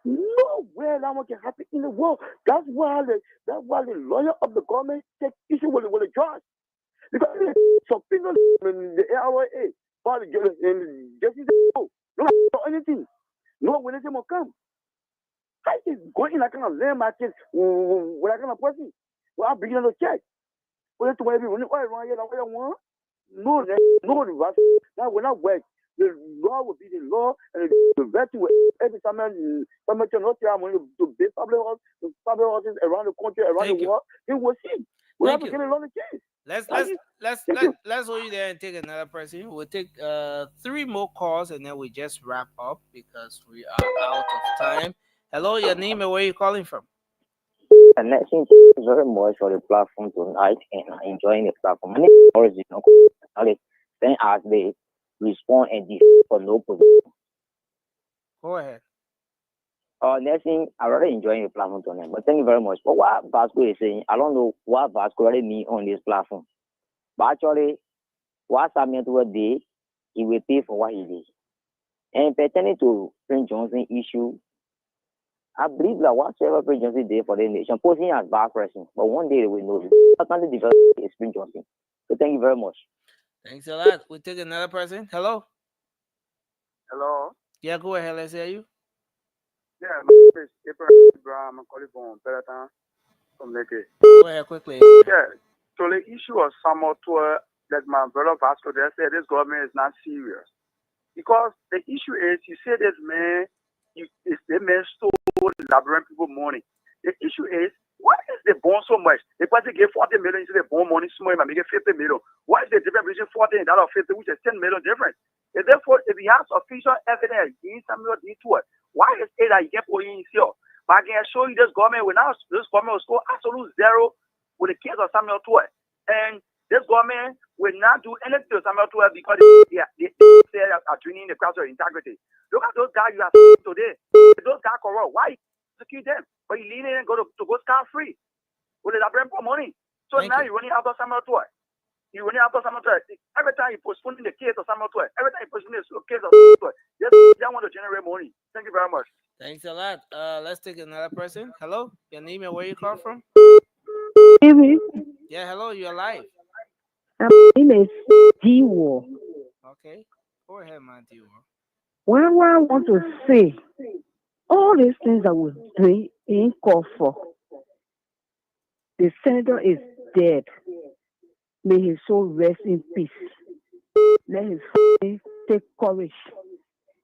Nowhere that one can happen in the world. That's why the lawyer of the government take issue with the judge. Because some people in the ARA, or the justice, no anything. No, when anything will come. I just go in that kind of land market with that kind of person. Well, I'm beginning to check. Well, to where people around here, like what I want. No, that will not work. The law will be the law, and the vetting will every time you not to build public houses around the country, around the world. It will see. We have to get a lot of case. Let's hold you there and take another person. We'll take 3 more calls and then we just wrap up because we are out of time. Hello, your name and where you calling from? And thank you very much for the platform tonight and enjoying the platform. My name is Origin. Okay, then as the respond and for no position. Go ahead. Next thing, I really enjoying the platform tonight, but thank you very much. But what Vasco is saying, I don't know what Vasco really mean on this platform. But actually, what Samuel told day, he will pay for what he did. And pertaining to Prince Johnson issue, I believe that whatsoever Prince Johnson did for the nation, posing as bad person, but one day they will know how can they develop is Prince Johnson. So thank you very much. Thanks a lot. We take another person. Hello. Hello. Yeah, go ahead. Let's hear you. Yeah, my name is Abraham. I'm calling from Petroleum from Leke. Go ahead quickly. Yeah. So the issue of summer tour that my brother Vasco there said this government is not serious. Because the issue is you say this man the man stole labyrinth people money. The issue is why is they born so much? They probably give 40 million, you say they born money small, and make it 50 million. What is the difference between 40 and that of 50, which is 10 million difference? And therefore, if he has official evidence, he Samuel detour. Why is it that you get for you here? But I can show you this government this government will score absolute zero with the case of Samuel Tweah. And this government will not do anything to Samuel Tweah because they say are draining the crowd of integrity. Look at those guys you are today. Those guys corrupt. Why execute them? But you leave them and go scot free with the labyrinth for money. So now you're running after Samuel Tweah. You running after Samuel Tweah. Every time you postpone the case of Samuel Tweah, every time you postpone the case of Samuel Tweah, they want to generate money. Thank you very much. Thanks a lot. Let's take another person. Hello. Your name and where you call from? Yeah, hello. You're live. My name is Tweah. Okay. Go ahead, man, Tweah. What I want to say, all these things that we're doing in call for, the senator is dead. May his soul rest in peace. Let his family take courage.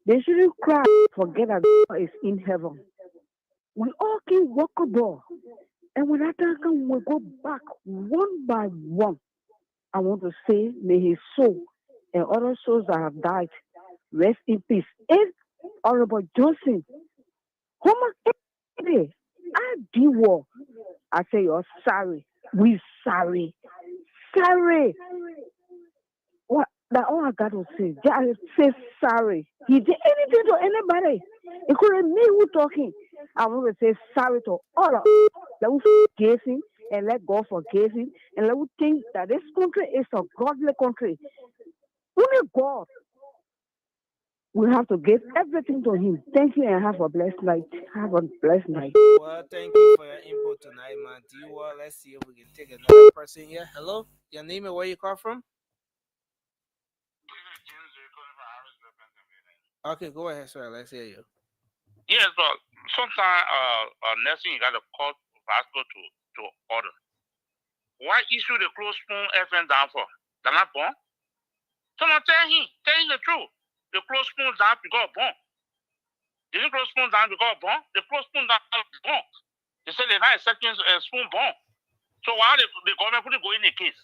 They shouldn't cry, forget that God is in heaven. We all can walk a door. And when that time comes, we go back one by one. I want to say, may his soul and other souls that have died rest in peace. If Honorable Johnson, I do war. I say you're sorry. We sorry. Sorry. What that all I got to say. Just say sorry. He did anything to anybody, including me who talking. I want to say sorry to all of us. Let us forgive him and let God forgive him and let us think that this country is a godly country. Only God. We have to give everything to him. Thank you and have a blessed night. Have a blessed night. Well, thank you for your input tonight, man. Tweah, let's see if we can take another person here. Hello. Your name and where you call from? Okay, go ahead, sir. Let's hear you. Yes, but sometimes next thing you got to call Vasco to order. Why issue the close spoon FM down for? They're not born. Someone tell him the truth. The close spoon down because born. They didn't close spoon down because born. The close spoon down born. They said they're not accepting spoon born. So why the government couldn't go in the case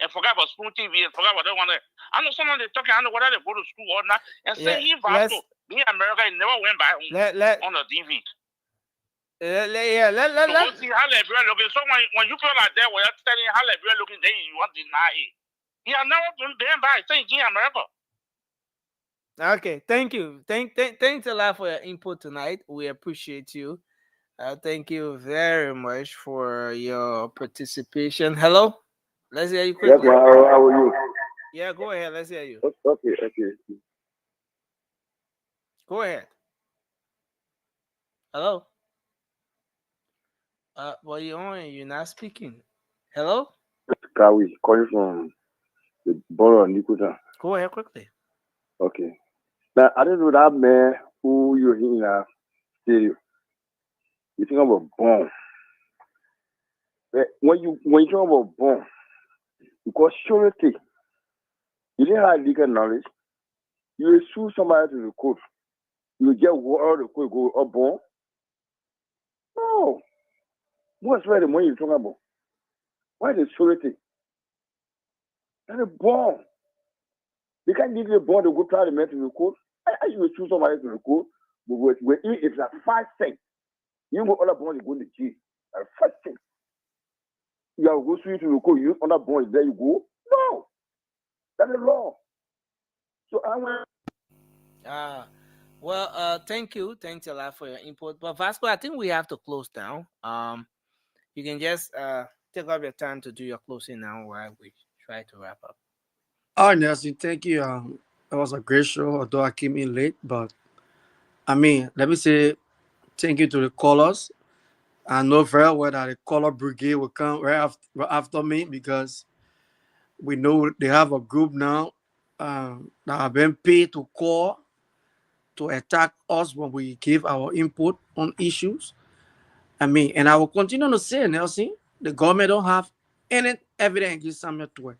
and forget about spoon TV and forget about that one there? I know someone they talking. I know whether they go to school or not. And say he Vasco, me America, he never went by on the TV. Let's see how Liberia looking. So when you feel like that, when you're telling how Liberia looking, then you want to deny it. He has never been by saying in America. Okay, thank you. Thanks a lot for your input tonight. We appreciate you. Thank you very much for your participation. Hello, let's hear you quickly. Yes, how are you? Yeah, go ahead. Let's hear you. Okay. Go ahead. Hello. Well, you're not speaking. Hello. Kawi, calling from the borough of Nikuta. Go ahead quickly. Okay. Now, I don't know that man who you're hearing now. You think about bomb. When you talk about bomb, because surety, you didn't have legal knowledge, you will sue somebody to the court. You will get all the court go up bomb. No. What's where the money you're talking about? Why the surety? And a bomb. They can't give you a bond to go try to make to the court. I should choose somebody to the court. But it's a 5 cents. You go other bond, you go to jail. 5 cents. You have to go straight to the court. You other bond, there you go. No. That's the law. So I went. Well, thank you. Thanks a lot for your input. But Vasco, I think we have to close down. You can just take up your time to do your closing now while we try to wrap up. All right, Nelson, thank you. It was a great show, although I came in late. But I mean, let me say thank you to the callers. I know very well that the caller brigade will come right after me because we know they have a group now that have been paid to call to attack us when we give our input on issues. I mean, and I will continue to say, Nelson, the government don't have any evidence against Samuel Tweah.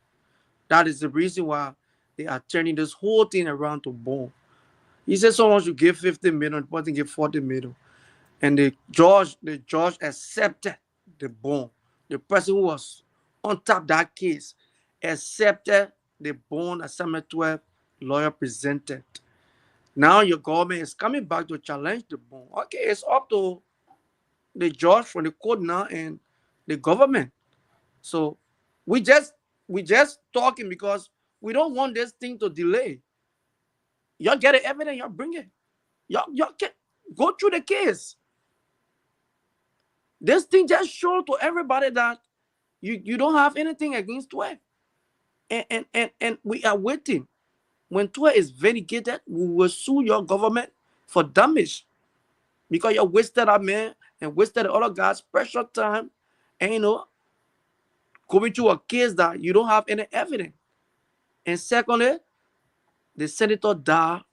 That is the reason why they are turning this whole thing around to bomb. He said someone should give 50 million, the person give 40 million. And the judge accepted the bond. The person who was on top of that case accepted the bond that Samuel Tweah lawyer presented. Now your government is coming back to challenge the bond. Okay, it's up to the judge from the court now and the government. So we just talking because we don't want this thing to delay. Y'all get the evidence, y'all bring it. Y'all can go through the case. This thing just showed to everybody that you don't have anything against Tweah. And we are waiting. When Tweah is vindicated, we will sue your government for damage. Because you wasted our man and wasted the other guy's precious time and going through a case that you don't have any evidence. And secondly, the senator died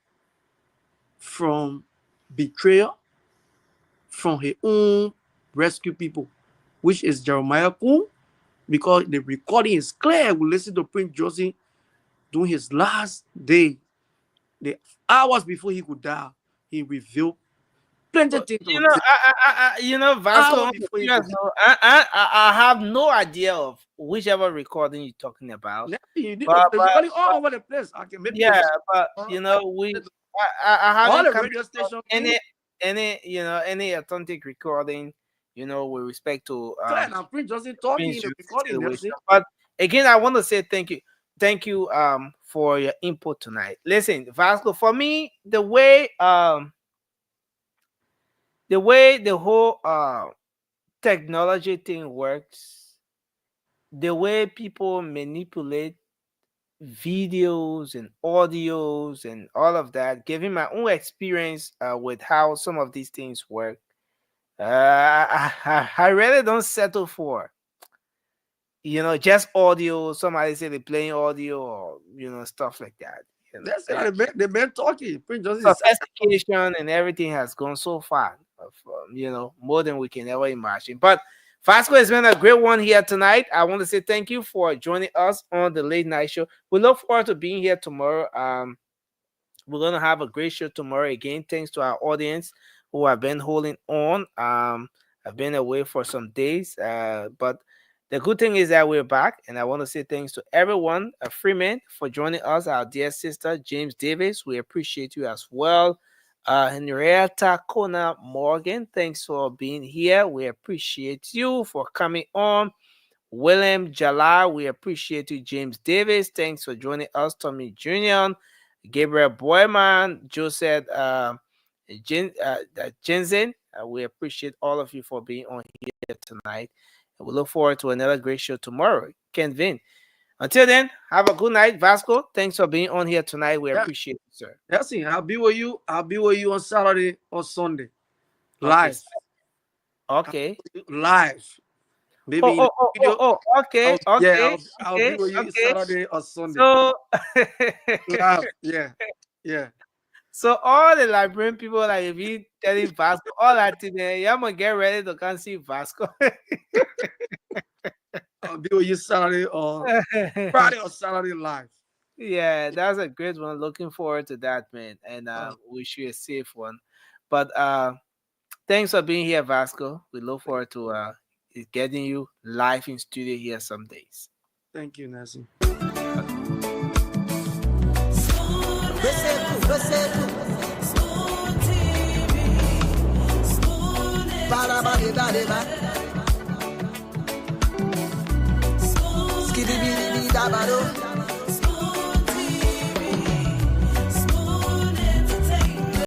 from betrayal from his own rescue people, which is Jeremiah Kuhn, because the recording is clear. We listen to Prince Josie during his last day, the hours before he could die, he revealed plenty of things. Vasco, I have no idea of whichever recording you're talking about. You need recording all over the place. I can maybe I all haven't the radio station any authentic recording, with respect to and Prince Josie talking in the recording. But again, I want to say thank you for your input tonight. Listen, Vasco, for me, the way the whole technology thing works, the way people manipulate videos and audios and all of that, given my own experience with how some of these things work, I really don't settle for just audio. Somebody say they're playing audio or stuff like that. That's the man talking. Sophistication and everything has gone so far, more than we can ever imagine. But Vasco has been a great one here tonight. I want to say thank you for joining us on the late night show. We look forward to being here tomorrow. We're going to have a great show tomorrow again. Thanks to our audience who have been holding on. I've been away for some days, but the good thing is that we're back, and I want to say thanks to everyone, Freeman, for joining us, our dear sister, James Davis. We appreciate you as well. Henrietta Kona Morgan, thanks for being here. We appreciate you for coming on. William Jala, we appreciate you. James Davis, thanks for joining us. Tommy Jr., Gabriel Boyman, Joseph Jensen, we appreciate all of you for being on here tonight. And we look forward to another great show tomorrow. Ken Vin. Until then, have a good night, Vasco. Thanks for being on here tonight. We appreciate it, sir. Yes, I'll be with you. I'll be with you on Saturday or Sunday. Live. Okay. Live. Maybe okay. Yeah, I'll be with you Saturday or Sunday. So live. Yeah. So all the Liberian people like be telling Vasco all that today, I'm gonna get ready to come see Vasco. I'll be with you Saturday or Friday or Saturday live. Yeah, that's a great one. Looking forward to that, man. And wish you a safe one. But thanks for being here, Vasco. We look forward to getting you live in studio here some days. Thank you, Nancy. Skiddy